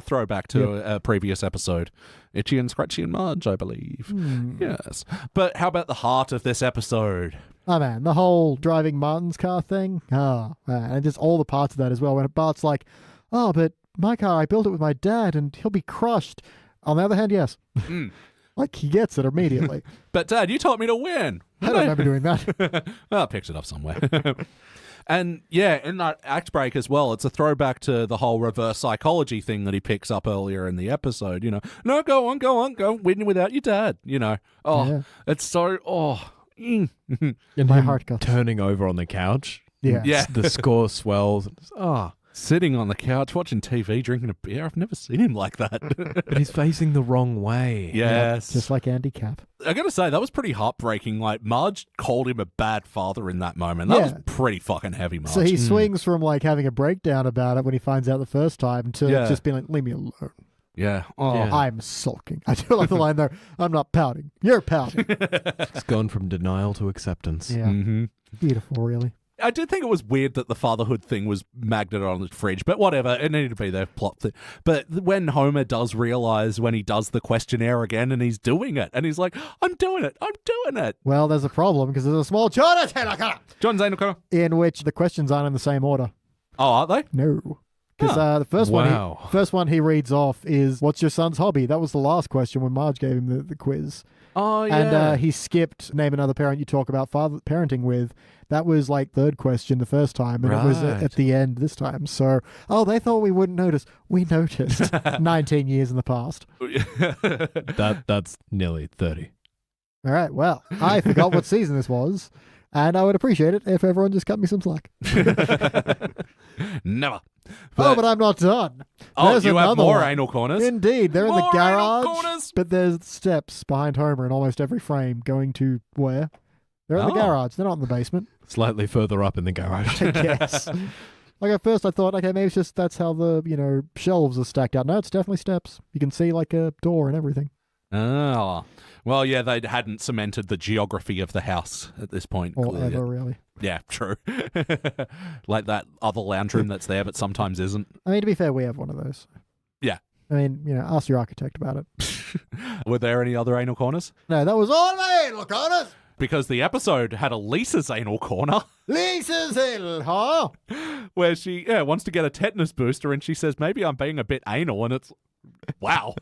throwback to a previous episode. Itchy and Scratchy and Marge, I believe. Yes. But how about the heart of this episode? Oh man, the whole driving Martin's car thing. Oh man, and just all the parts of that as well. When Bart's like, "Oh, but my car, I built it with my dad, and he'll be crushed." On the other hand, yes, like he gets it immediately. But Dad, you taught me to win. I don't remember doing that. Well, I picked it up somewhere. And yeah, in that act break as well, it's a throwback to the whole reverse psychology thing that he picks up earlier in the episode. No, go on, win without your dad. It's so, And My heart goes. turning over on the couch. Yeah. Yeah. The score swells. Sitting on the couch, watching TV, drinking a beer. I've never seen him like that. But he's facing the wrong way. Yes. Just like Andy Capp. I gotta say, that was pretty heartbreaking. Marge called him a bad father in that moment. That was pretty fucking heavy, Marge. So he swings from having a breakdown about it when he finds out the first time to just being like, "Leave me alone. Yeah. Oh. Yeah. I'm sulking." I do like the line there. "I'm not pouting. You're pouting." It's gone from denial to acceptance. Yeah. Mm-hmm. Beautiful, really. I did think it was weird that the fatherhood thing was magneted on the fridge, but whatever. It needed to be their plot thing. But when Homer does realize when he does the questionnaire again and he's doing it, and he's like, I'm doing it. Well, there's a problem because there's a small John Zanuka. in which the questions aren't in the same order. Oh, are they? No. Because the Wow. first one he reads off is, "What's your son's hobby?" That was the last question when Marge gave him the quiz. Oh, yeah. And he skipped name another parent you talk about parenting with. That was like third question the first time, and it was Right. at the end this time. So, they thought we wouldn't notice. We noticed 19 years in the past. That's nearly 30. All right, well, I forgot what season this was, and I would appreciate it if everyone just cut me some slack. Never. But I'm not done. Oh, There's you have another more one. anal corners? Indeed, they're in the More anal garage, corners? but there's steps behind Homer in almost every frame going to where? They're in the Oh. garage. They're not in the basement, Slightly further up in the garage. I guess. Like at first I thought, okay, maybe it's just that's how the, shelves are stacked out. No, it's definitely steps. You can see like a door and everything. Oh. Well, yeah, they hadn't cemented the geography of the house at this point. Or clearly. ever, really. Yeah, true. Like that other lounge room that's there, but sometimes isn't. I mean, to be fair, we have one of those. Yeah. I mean, ask your architect about it. Were there any other anal corners? No, that was all my anal corners. Because the episode had a Lisa's anal corner Lisa's Hill, huh? where she wants to get a tetanus booster and she says, maybe I'm being a bit anal, and it's wow.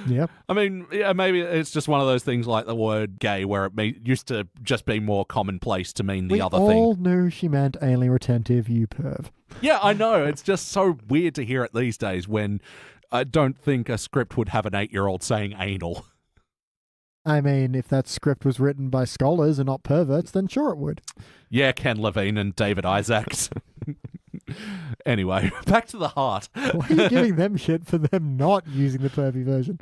Yep. I mean, yeah, maybe it's just one of those things like the word gay where it used to just be more commonplace to mean the We other all thing. knew she meant anally retentive, you perv. Yeah, I know. It's just so weird to hear it these days when I don't think a script would have an 8-year-old saying anal. I mean, if that script was written by scholars and not perverts, then sure it would. Yeah, Ken Levine and David Isaacs. Anyway, back to the heart. Why are you giving them shit for them not using the pervy version?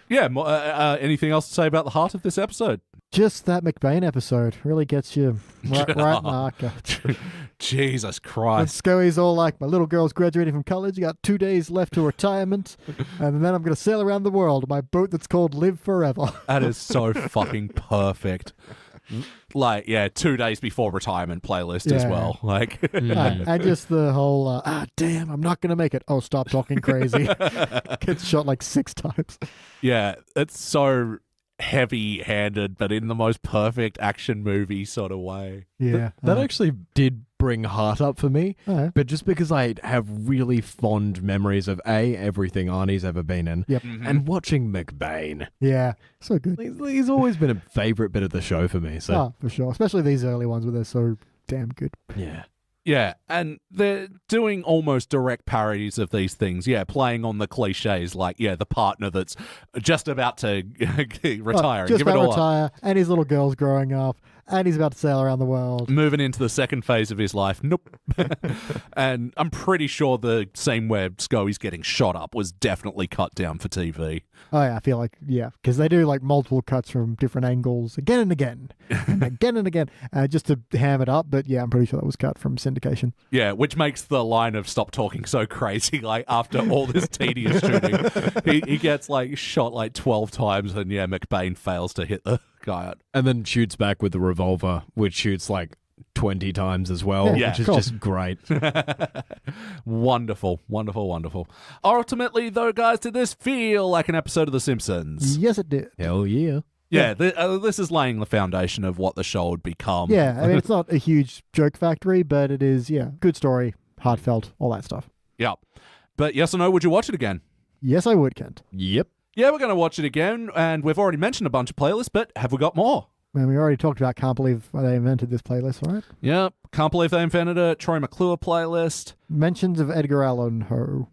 Yeah, anything else to say about the heart of this episode? Just that McBain episode really gets you right in the marker. Jesus When Christ. Scoey's all like, my little girl's graduating from college, you got 2 days left to retirement, and then I'm going to sail around the world on my boat that's called Live Forever. That is so fucking perfect. Like, yeah, 2 days before retirement playlist as Yeah. well. Like, And just the whole, damn, I'm not going to make it. Oh, stop talking crazy. Gets shot like 6 times. yeah, it's so heavy-handed, but in the most perfect action movie sort of way. Yeah. That actually did bring heart up for me, Alright. but just because I have really fond memories of everything Arnie's ever been in, Yep. and watching McBain. Yeah. So good. He's always been a favourite bit of the show for me. So For sure. Especially these early ones where they're so damn good. yeah. Yeah, and they're doing almost direct parodies of these things. Yeah, playing on the cliches like, yeah, the partner that's just about to retire and Just give it about all up. retire, and his little girl's growing up, and he's about to sail around the world. Moving into the second phase of his life. Nope. And I'm pretty sure the scene where Scoey's getting shot up was definitely cut down for TV. Oh, yeah, I feel like, yeah, because they do like multiple cuts from different angles again and again, and again and again, just to ham it up. But yeah, I'm pretty sure that was cut from syndication. Yeah, which makes the line of stop talking so crazy. Like, after all this tedious shooting, he gets like shot like 12 times, and yeah, McBain fails to hit the guy out. And then shoots back with the revolver, which shoots like 20 times as well, Yeah, which is cool. just great. Wonderful, wonderful, wonderful. Ultimately, though, guys, did this feel like an episode of The Simpsons? Yes, it did. Hell yeah. Yeah, this is laying the foundation of what the show would become. Yeah, I mean, it's not a huge joke factory, but it is, yeah, good story, heartfelt, all that stuff. Yeah. But yes or no, would you watch it again? Yes, I would, Kent. Yep. Yeah, we're going to watch it again, and we've already mentioned a bunch of playlists, but have we got more? And we already talked about Can't Believe they invented this playlist, right? Yeah, can't believe they invented a Troy McClure playlist. Mentions of Edgar Allan Poe.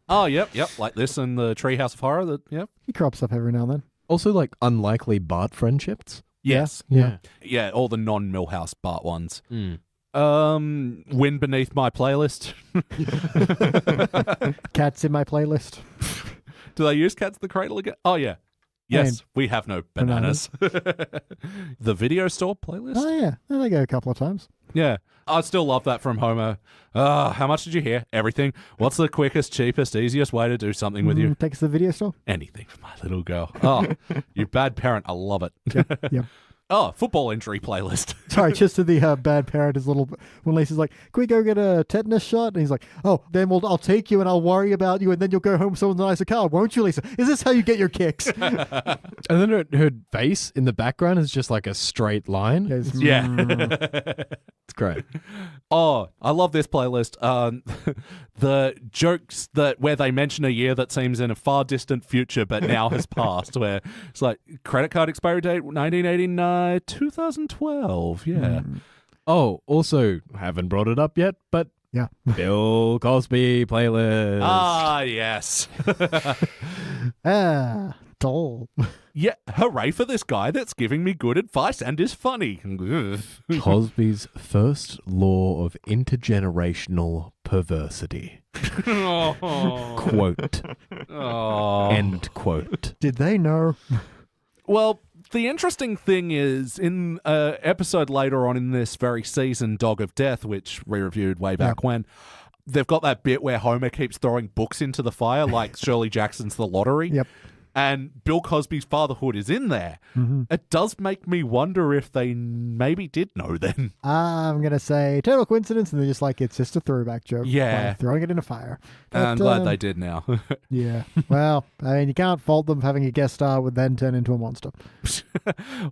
Oh, yep, like this in the Treehouse of Horror. Yep. He crops up every now and then. Also, like, unlikely Bart friendships. Yes. Yeah. Yeah, all the non-Millhouse Bart ones. Mm. Wind Beneath My Playlist. Cats in my playlist. Do they use Cats the Cradle again? Oh, yeah. Yes, we have no bananas. The Video Store playlist? Oh, yeah. There they go a couple of times. Yeah. I still love that from Homer. How much did you hear? Everything. What's the quickest, cheapest, easiest way to do something with you? Take us to the video store. Anything for my little girl. Oh, you bad parent. I love it. Yep. Oh, football injury playlist. Sorry, just to the bad parent is little. When Lisa's like, "Can we go get a tetanus shot?" And he's like, "Oh, then I'll take you and I'll worry about you, and then you'll go home with someone's nicer car, won't you, Lisa? Is this how you get your kicks?" And then her face in the background is just like a straight line. Yeah. It's great. Oh, I love this playlist. The jokes where they mention a year that seems in a far distant future but now has passed, where it's like credit card expiry date 1989, 2012. Yeah. Oh, also, haven't brought it up yet, but Yeah. Bill Cosby playlist. Ah, yes. Dull. Yeah, hooray for this guy that's giving me good advice and is funny. Cosby's first law of intergenerational perversity. Quote. Oh. End quote. Did they know? Well, the interesting thing is, in an episode later on in this very season, Dog of Death, which we reviewed way back when, they've got that bit where Homer keeps throwing books into the fire, like Shirley Jackson's The Lottery. Yep. And Bill Cosby's fatherhood is in there. Mm-hmm. It does make me wonder if they maybe did know then. I'm going to say total coincidence, and they're just like, it's just a throwback joke. Yeah. By throwing it in a fire. I'm glad they did now. Yeah. Well, I mean, you can't fault them for having a guest star would then turn into a monster.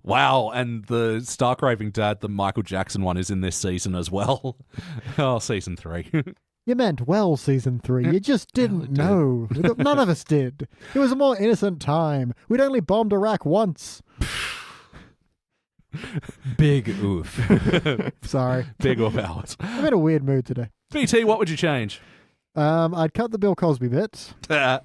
Wow, and the Stark Raving Dad, the Michael Jackson one, is in this season as well. Oh, season 3. You meant season 3. You just didn't know. None of us did. It was a more innocent time. We'd only bombed Iraq once. Big oof. Sorry. Big or hours. I'm in a weird mood today. BT, what would you change? I'd cut the Bill Cosby bit. No,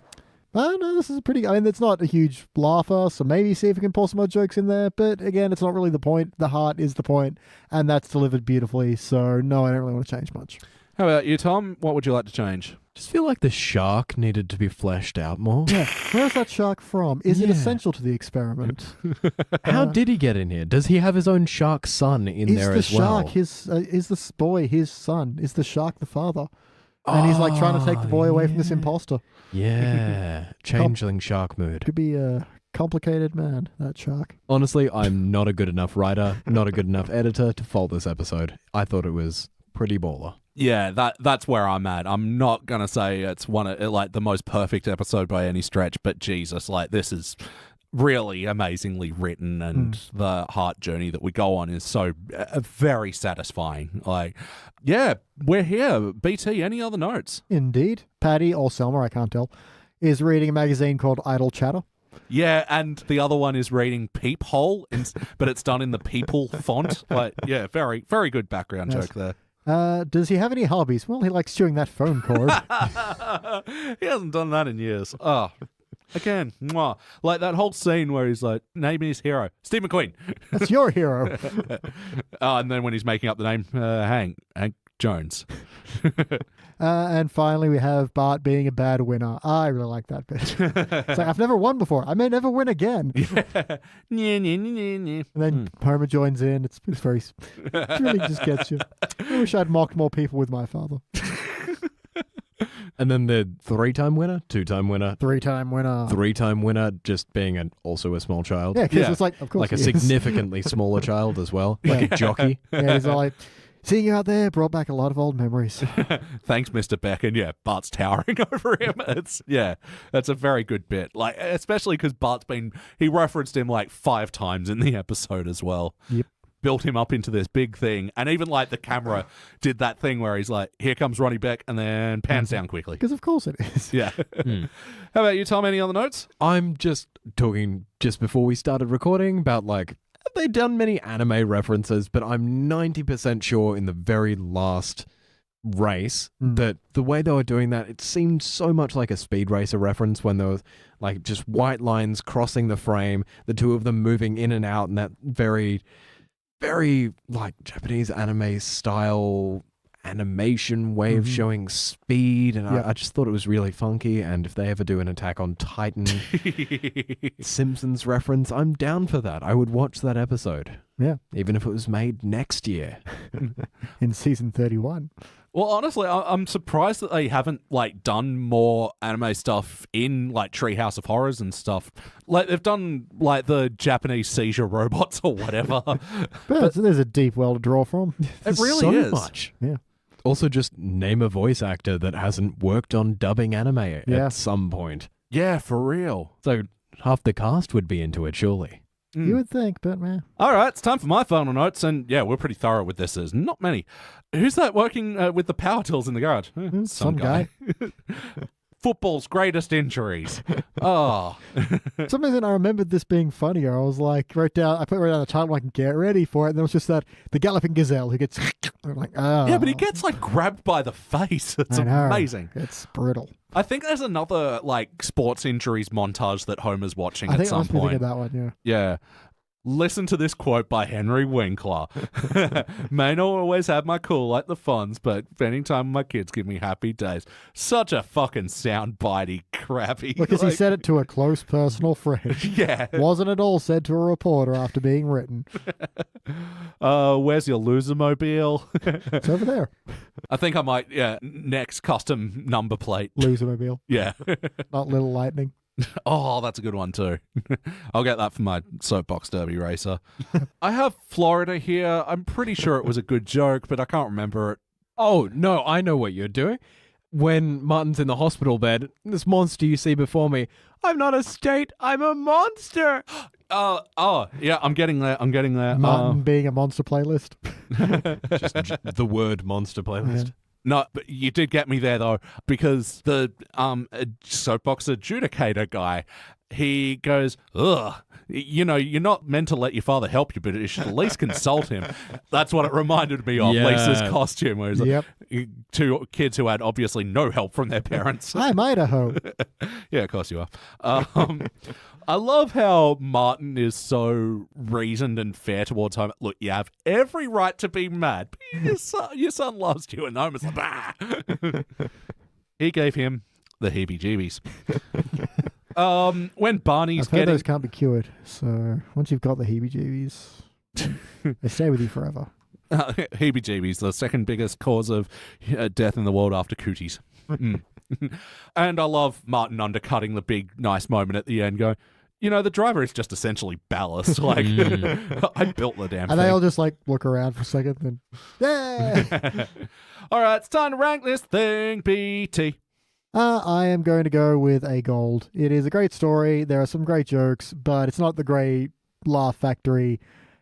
this is a pretty... I mean, it's not a huge laugher, so maybe see if we can pull some more jokes in there. But again, it's not really the point. The heart is the point, and that's delivered beautifully. So no, I don't really want to change much. How about you, Tom? What would you like to change? Just feel like the shark needed to be fleshed out more. Yeah, where's that shark from? Is it Yeah. essential to the experiment? How did he get in here? Does he have his own shark son in there as well? Is the boy his son? Is the shark the father? And he's like trying to take the boy away from this imposter. Yeah. Changeling shark mood. Could be a complicated man, that shark. Honestly, I'm not a good enough writer, not a good enough editor to fault this episode. I thought it was pretty baller. Yeah, that's where I'm at. I'm not gonna say it's one of like the most perfect episode by any stretch, but Jesus, like this is really amazingly written, and the heart journey that we go on is so very satisfying. Like, yeah, we're here. BT, any other notes? Indeed. Patty, or Selma, I can't tell, is reading a magazine called Idle Chatter. Yeah, and the other one is reading Peephole, but it's done in the people font. Like, yeah, very, very good background joke there. Does he have any hobbies? Well, he likes chewing that phone cord. He hasn't done that in years. Oh, again, mwah. Like that whole scene where he's like, name his hero, Steve McQueen. That's your hero. And then when he's making up the name, Hank Jones. And finally, we have Bart being a bad winner. I really like that bit. It's like, I've never won before. I may never win again. And then Homer joins in. It's very... It really just gets you. I wish I'd mocked more people with my father. And then the 3-time winner, 2-time winner, 3-time winner. 3-time winner, just being also a small child. Yeah, because it's like, of course like a he is. significantly smaller child as well. Like a jockey. Yeah, he's all like, seeing you out there brought back a lot of old memories. Thanks, Mr. Beck. And yeah, Bart's towering over him. That's a very good bit. Like, especially because he referenced him like 5 times in the episode as well. Yep. Built him up into this big thing. And even like the camera did that thing where he's like, here comes Ronnie Beck, and then pans down quickly. Because of course it is. Yeah. How about you, Tom? Any other notes? I'm just talking just before we started recording about like, have they done many anime references? But I'm 90% sure in the very last race that the way they were doing that, it seemed so much like a Speed Racer reference when there was like just white lines crossing the frame, the two of them moving in and out, and that very, very like Japanese anime style animation way of showing speed, and I just thought it was really funky. And if they ever do an Attack on Titan Simpsons reference, I'm down for that. I would watch that episode. Yeah. Even if it was made next year. In season 31. Well, honestly, I'm surprised that they haven't done more anime stuff in Treehouse of Horrors and stuff. They've done the Japanese seizure robots or whatever. But there's a deep well to draw from. It really so is. much. Yeah. Also, just name a voice actor that hasn't worked on dubbing anime at some point. Yeah, for real. So half the cast would be into it, surely. You would think, but man. All right, it's time for my final notes, and yeah, we're pretty thorough with this. There's not many. Who's that working with the power tools in the garage? Some guy. Football's greatest injuries. Oh. For some reason, I remembered this being funnier. I was like, I put it right down the title, I can get ready for it. And there was just the galloping gazelle who gets, I'm like, oh. Yeah, but he gets grabbed by the face. It's amazing. It's brutal. I think there's another sports injuries montage that Homer's watching at some I point. think of that one, yeah. Yeah. Listen to this quote by Henry Winkler. May not always have my cool like the Fonz, but spending time with my kids give me happy days. Such a fucking soundbitey crappy. Because he said it to a close personal friend. Yeah. Wasn't at all said to a reporter after being written. Where's your loser-mobile? It's over there. I think I might, next custom number plate. Losermobile. Yeah. Not Little Lightning. Oh, that's a good one too. I'll get that for my soapbox derby racer. I have Florida here. I'm pretty sure it was a good joke, but I can't remember it. Oh, no, I know what you're doing. When Martin's in the hospital bed, this monster you see before me, I'm not a state, I'm a monster. Yeah, I'm getting there. Martin being a monster playlist. Just the word monster playlist. Yeah. No, but you did get me there, though, because the soapbox adjudicator guy, he goes, ugh, you're not meant to let your father help you, but you should at least consult him. That's what it reminded me of, Yeah. Lisa's costume, where it's Yep. two kids who had obviously no help from their parents. I'm Idaho. Yeah, of course you are. I love how Martin is so reasoned and fair towards Homer. Look, you have every right to be mad. But your son loves you, and Homer's like, bah. He gave him the heebie-jeebies. When Barney's I've heard those can't be cured. So once you've got the heebie-jeebies, they stay with you forever. Heebie-jeebies, the second biggest cause of death in the world after cooties. And I love Martin undercutting the big, nice moment at the end, going, the driver is just essentially ballast. I built the damn thing. And they all just look around for a second, then, yeah. All right, it's time to rank this thing, BT. I am going to go with a gold. It is a great story. There are some great jokes, but it's not the great laugh factory.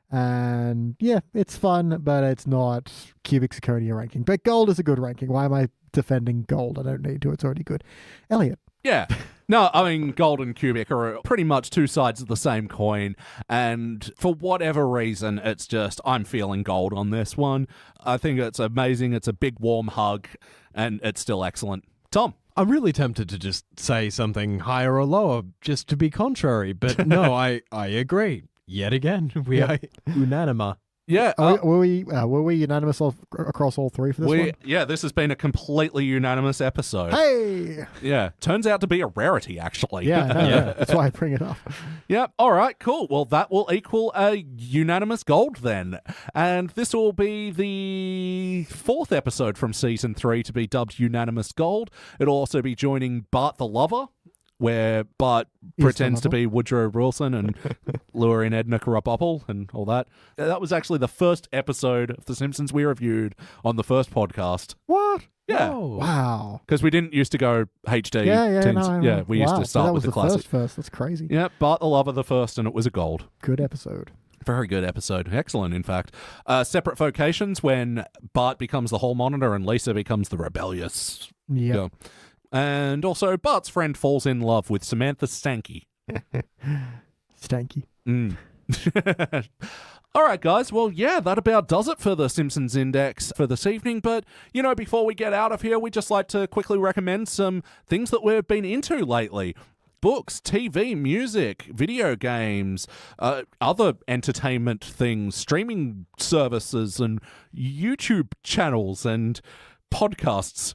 And yeah, it's fun, but it's not Cubic Zirconia ranking. But gold is a good ranking. Why am I defending gold? I don't need to. It's already good. Elliot. Yeah. No, I mean, gold and cubic are pretty much two sides of the same coin. And for whatever reason, it's just, I'm feeling gold on this one. I think it's amazing. It's a big, warm hug, and it's still excellent. Tom. I'm really tempted to just say something higher or lower just to be contrary, but no, I agree. Yet again, we are unanimous. Yeah. Were we unanimous across all three for this one? Yeah, this has been a completely unanimous episode. Hey! Yeah, turns out to be a rarity, actually. Yeah, I know. That's why I bring it up. Yep, all right, cool. Well, that will equal a unanimous gold then. And this will be the fourth episode from Season 3 to be dubbed Unanimous Gold. It'll also be joining Bart the Lover, where Bart pretends to be Woodrow Wilson and lure in Edna Krabappel and all that. That was actually the first episode of The Simpsons we reviewed on the first podcast. What? Yeah. Oh. Wow. Because we didn't used to go HD. We used to start with the classic. First. That's crazy. Yeah, Bart the Lover the first, and it was a gold. Good episode. Very good episode. Excellent, in fact. Separate vocations when Bart becomes the hall monitor and Lisa becomes the rebellious. Yeah. girl. And also, Bart's friend falls in love with Samantha Stanky. Stanky. All right, guys. Well, yeah, that about does it for the Simpsons Index for this evening. But, before we get out of here, we'd just like to quickly recommend some things that we've been into lately. Books, TV, music, video games, other entertainment things, streaming services, and YouTube channels and podcasts.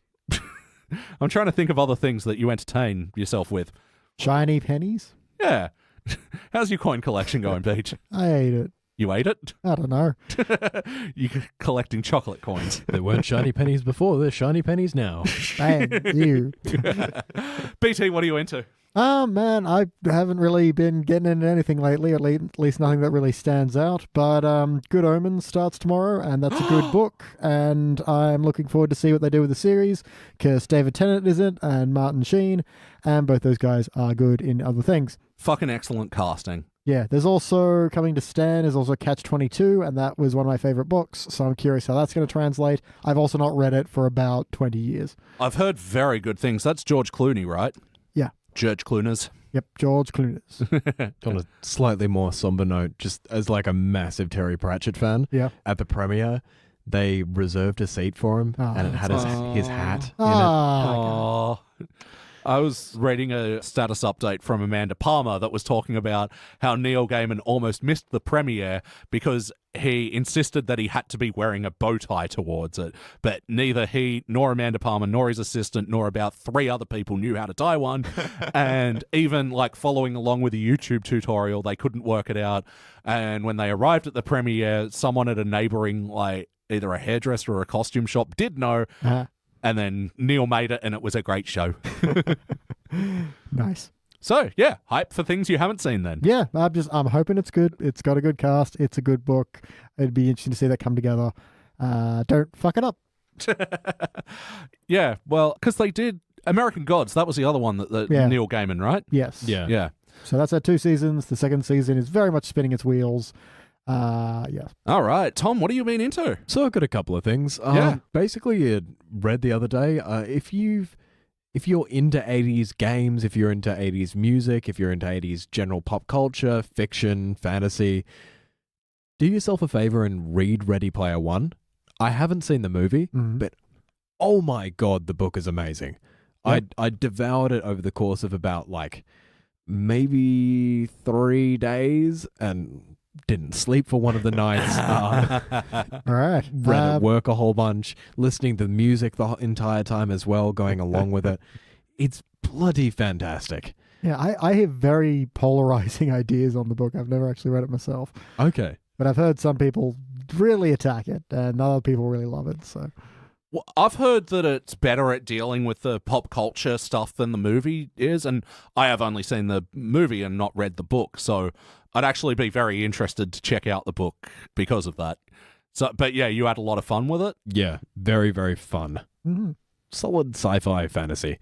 I'm trying to think of other things that you entertain yourself with. Shiny pennies? Yeah. How's your coin collection going, Beach? I hate it. You ate it? I don't know. You're collecting chocolate coins. There weren't shiny pennies before. There's shiny pennies now. Bang, you. BT, what are you into? Oh, man, I haven't really been getting into anything lately, at least nothing that really stands out. But Good Omens starts tomorrow, and that's a good book. And I'm looking forward to see what they do with the series, because David Tennant is it, and Martin Sheen, and both those guys are good in other things. Fucking excellent casting. Yeah, there's also coming to Stan is also Catch-22, and that was one of my favorite books, so I'm curious how that's going to translate. I've also not read it for about 20 years. I've heard very good things. That's George Clooney, right? Yeah. George Clooney's. Yep, George Clooney. On a slightly more somber note, just as like a massive Terry Pratchett fan, Yeah. at the premiere, they reserved a seat for him, and it had his hat in it. Ah, Oh. I was reading a status update from Amanda Palmer that was talking about how Neil Gaiman almost missed the premiere because he insisted that he had to be wearing a bow tie towards it. But neither he, nor Amanda Palmer, nor his assistant, nor about 3 other people knew how to tie one. And even like following along with the YouTube tutorial, they couldn't work it out. And when they arrived at the premiere, someone at a neighboring, like either a hairdresser or a costume shop did know. Uh-huh. And then Neil made it, and it was a great show. Nice. So, yeah, hype for things you haven't seen then. Yeah, I'm hoping it's good. It's got a good cast. It's a good book. It'd be interesting to see that come together. Don't fuck it up. Yeah, well, because they did American Gods. That was the other one that Yeah. Neil Gaiman, right? Yes. Yeah. Yeah. So that's had 2 seasons. The second season is very much spinning its wheels. Yeah. All right, Tom, what have you been into? So I've got a couple of things. Yeah. Basically, I read the other day, if you're into 80s games, if you're into 80s music, if you're into 80s general pop culture, fiction, fantasy, do yourself a favor and read Ready Player One. I haven't seen the movie, Mhm. but oh my God, the book is amazing. Yep. I devoured it over the course of about like maybe 3 days and didn't sleep for one of the nights. All right. Read at work a whole bunch, listening to the music the entire time as well, going along with it. It's bloody fantastic. Yeah, I have very polarizing ideas on the book. I've never actually read it myself, Okay. but I've heard some people really attack it and other people really love it. So Well, I've heard that it's better at dealing with the pop culture stuff than the movie is, and I have only seen the movie and not read the book, so I'd actually be very interested to check out the book because of that. So, but yeah, you had a lot of fun with it? Yeah, very, very fun. mhm. Solid sci-fi fantasy.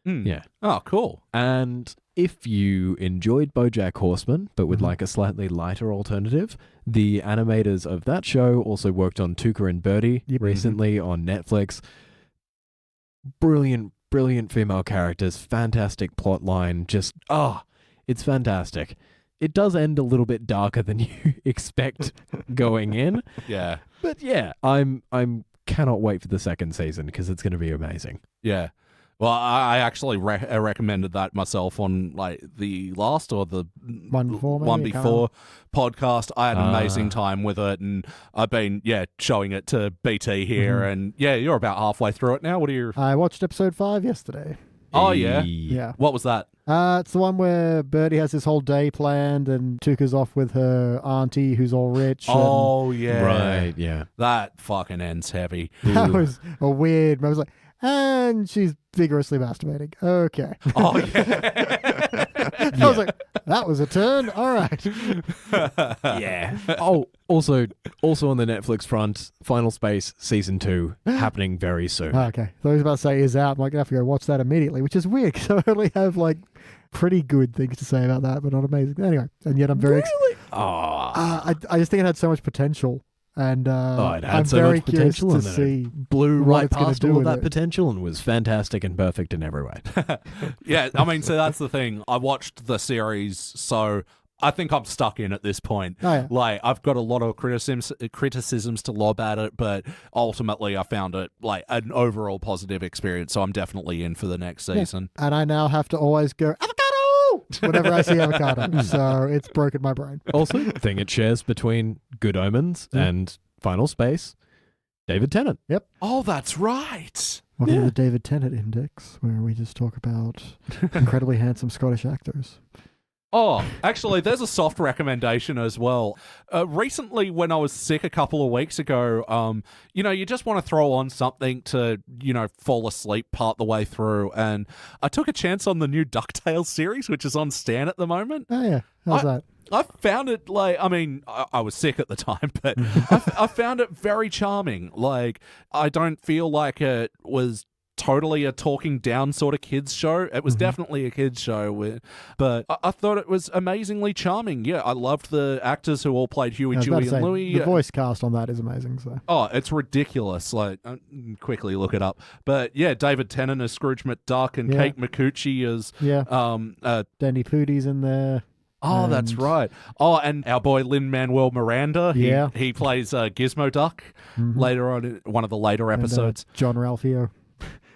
Mm. Yeah. Oh, cool. And if you enjoyed BoJack Horseman, but would Mhm. like a slightly lighter alternative, the animators of that show also worked on Tuca and Birdie Yep. recently on Netflix. Brilliant, brilliant female characters, fantastic plot line, just, it's fantastic. It does end a little bit darker than you expect going in, Yeah. but yeah, I'm cannot wait for the second season because it's going to be amazing. Yeah. Well, I actually recommended that myself on like the last or the One before, maybe? one I can't before podcast. I had an amazing Ah. time with it, and I've been showing it to BT here, and you're about halfway through it now. What are your? I watched episode 5 yesterday. Oh yeah. Yeah. What was that? It's the one where Birdie has this whole day planned and Tuca's off with her auntie who's all rich. Oh yeah. Right, yeah. That fucking ends heavy. And that was a weird. I was like, and she's vigorously masturbating. Okay. Oh yeah. I was like, that was a turn. All right. Yeah. Oh, also on the Netflix front, Final Space Season 2 happening very soon. Okay. So I was about to say is out. I'm like, I have to go watch that immediately, which is weird because I only have like pretty good things to say about that, but not amazing. Anyway, and yet I'm very I just think it had so much potential. And it had I'm so very much curious potential to and then see. blew what right it's gonna past do all of with that it. potential and was fantastic and perfect in every way. Yeah, I mean, so that's the thing. I watched the series, so I think I'm stuck in at this point. Oh, yeah. Like, I've got a lot of criticisms to lob at it, but ultimately I found it like an overall positive experience, so I'm definitely in for the next season. And I now have to always go, avocado! Whenever I see avocado. So it's broken my brain. Also, the thing it shares between Good Omens and Final Space, David Tennant. Oh, that's right. Welcome Yeah. to the David Tennant Index, where we just talk about incredibly handsome Scottish actors. Oh, actually, there's a soft recommendation as well. Recently, when I was sick a couple of weeks ago, you just want to throw on something to, fall asleep part the way through. And I took a chance on the new DuckTales series, which is on Stan at the moment. Oh, yeah. How's that? I found it I was sick at the time, but I found it very charming. Like, I don't feel like it was totally a talking down sort of kids show. It was definitely a kids show, but I thought it was amazingly charming. Yeah, I loved the actors who all played Huey, Dewey, and Louie. The voice cast on that is amazing. So. Oh, it's ridiculous. Like, quickly look it up. But yeah, David Tennant as Scrooge McDuck and Kate McCucci as Danny Pootie's in there. Oh, that's right. Oh, and our boy Lin-Manuel Miranda. He plays Gizmo Duck later on in one of the later episodes. And, John Ralphio.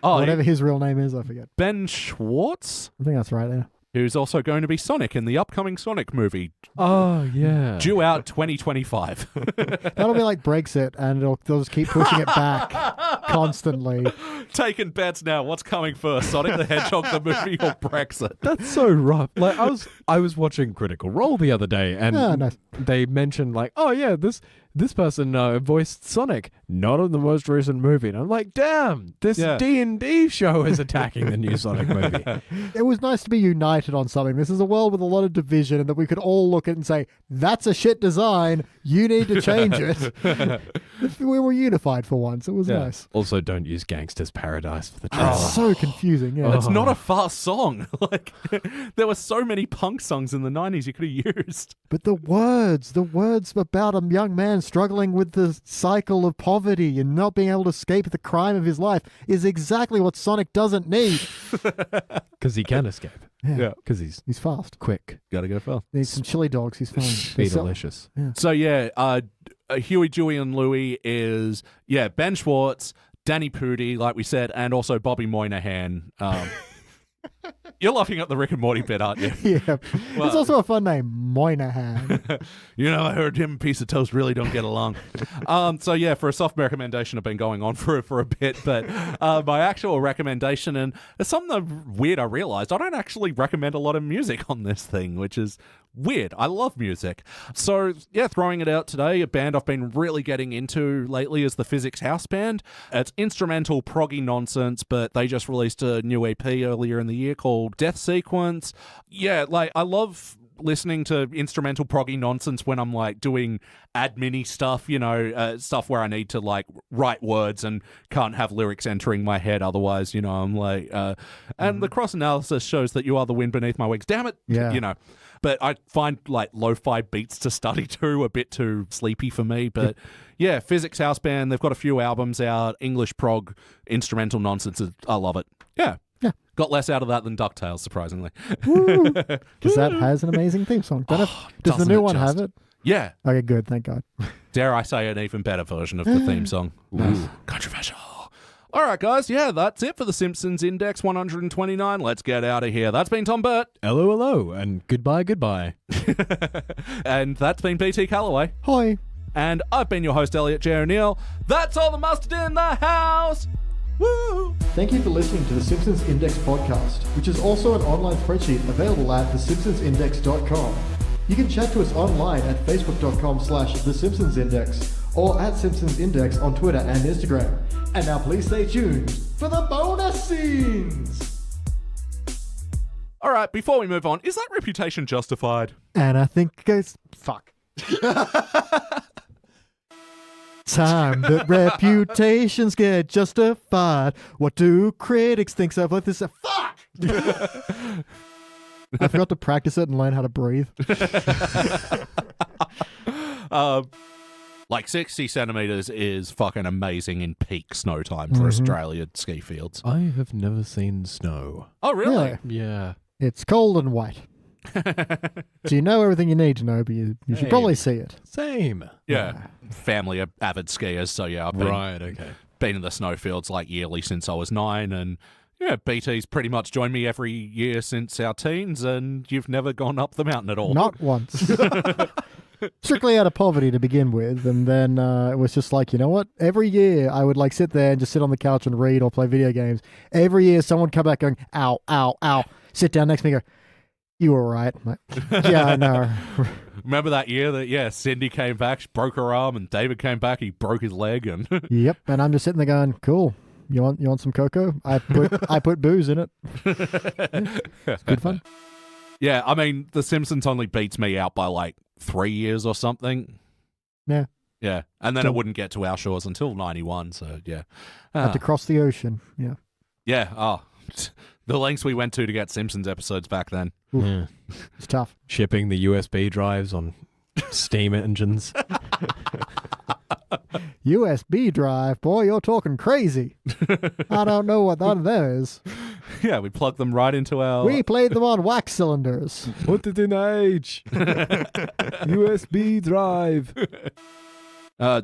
Whatever his real name is, I forget. Ben Schwartz? I think that's right there. Who's also going to be Sonic in the upcoming Sonic movie. Oh, yeah. Due out 2025. That'll be like Brexit, and they'll just keep pushing it back constantly. Taking bets now. What's coming first, Sonic the Hedgehog the movie or Brexit? That's so rough. Like, I was watching Critical Role the other day, and they mentioned like, oh yeah, this person voiced Sonic, not in the most recent movie. And I'm like, damn, this D&D show is attacking the new Sonic movie. It was nice to be united on something. This is a world with a lot of division, and that we could all look at it and say, that's a shit design. You need to change it. We were unified for once. It was nice. Also, don't use Gangsta's Paradise for the trailer. It's so confusing. Yeah. It's not a fast song. Like, there were so many punk songs in the 90s you could have used. But the words about a young man struggling with the cycle of poverty and not being able to escape the crime of his life is exactly what Sonic doesn't need. Because he can escape. Yeah. Because he's fast. Quick. Gotta go fast. Needs some chili dogs. He's fine. Be delicious. Yeah. So Huey, Dewey, and Louie is Ben Schwartz, Danny Pudi, like we said, and also Bobby Moynihan. You're laughing at the Rick and Morty bit, aren't you? Yeah. Well, it's also a fun name, Moynihan. I heard him and Piece of Toast really don't get along. For a soft recommendation, I've been going on for a bit, but my actual recommendation, and it's something weird I realized, I don't actually recommend a lot of music on this thing, which is weird. I love music. So, throwing it out today, a band I've been really getting into lately is the Physics House Band. It's instrumental proggy nonsense, but they just released a new EP earlier in the year called Death Sequence. I love listening to instrumental proggy nonsense when I'm like doing admin-y stuff, stuff where I need to like write words and can't have lyrics entering my head otherwise, I'm like, and the cross-analysis shows that you are the wind beneath my wings. Damn it! Yeah. But I find like lo-fi beats to study to a bit too sleepy for me. But Physics House Band, they've got a few albums out, English prog, instrumental nonsense. I love it. Yeah. Got less out of that than DuckTales, surprisingly. Because that has an amazing theme song. Does the new one have it? Yeah. Okay, good. Thank God. Dare I say an even better version of the theme song. Nice. Controversial. All right, guys. That's it for the Simpsons Index 129. Let's get out of here. That's been Tom Burt. Hello, and goodbye. And that's been BT Calloway. Hi. And I've been your host, Elliot Jay O'Neill. That's all the mustard in the house. Woo! Thank you for listening to the Simpsons Index podcast, which is also an online spreadsheet available at thesimpsonsindex.com. You can chat to us online at facebook.com/thesimpsonsindex or at Simpsons Index on Twitter and Instagram. And now please stay tuned for the bonus scenes! All right, before we move on, is that reputation justified? And I think it's... Fuck. Time that reputations get justified. What do critics think of like this? Fuck! I forgot to practice it and learn how to breathe. Like 60 centimeters is fucking amazing in peak snow time for Australia ski fields. I have never seen snow. Oh, really? Yeah. It's cold and white. So you know everything you need to know, but you should probably see it. Same. Yeah. Family are avid skiers, so I've been in the snowfields like yearly since I was 9, and BT's pretty much joined me every year since our teens, and you've never gone up the mountain at all. Not once. Strictly out of poverty to begin with, and then it was just like, you know what? Every year I would like sit there and just sit on the couch and read or play video games. Every year someone would come back going, ow, ow, ow, sit down next to me and go, You were right. Yeah, I know. Remember that year that Cindy came back, she broke her arm, and David came back, he broke his leg, and Yep, and I'm just sitting there going, cool. You want some cocoa? I put booze in it. It's good fun. Yeah, I mean, The Simpsons only beats me out by like 3 years or something. Yeah. Yeah, and then it wouldn't get to our shores until 91, so yeah. Had to cross the ocean. Yeah. Yeah, the lengths we went to get Simpsons episodes back then. Yeah. It's tough. Shipping the USB drives on steam engines. USB drive, boy, you're talking crazy. I don't know what that is. Yeah, we plugged them right into our... We played them on wax cylinders. What did an age? USB drive.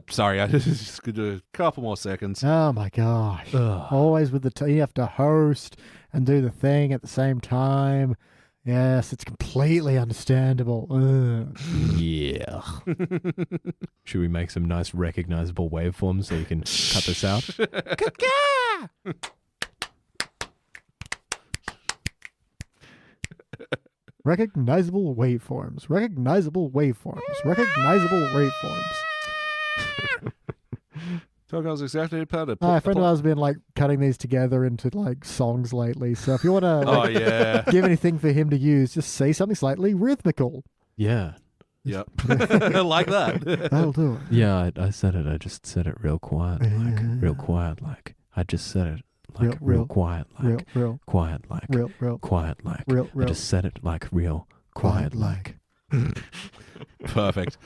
Sorry, I just could do a couple more seconds. Oh my gosh. Ugh. Always with you have to host and do the thing at the same time. Yes, it's completely understandable. Ugh. Yeah. Should we make some nice recognizable waveforms so you can cut this out? Recognizable waveforms. Recognizable waveforms. Recognizable waveforms. Talk us exactly about it. A friend of ours has been like cutting these together into like songs lately. So if you want to Oh, yeah. give anything for him to use, just say something slightly rhythmical. Yeah. Yep. Like that. That'll do it. Yeah, I said it. I just said it real quiet, like real quiet, like I just said it like real quiet, like real, quiet, like real, quiet, like real. I just said it like real quiet, like. Perfect.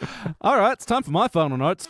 All right, it's time for my final notes.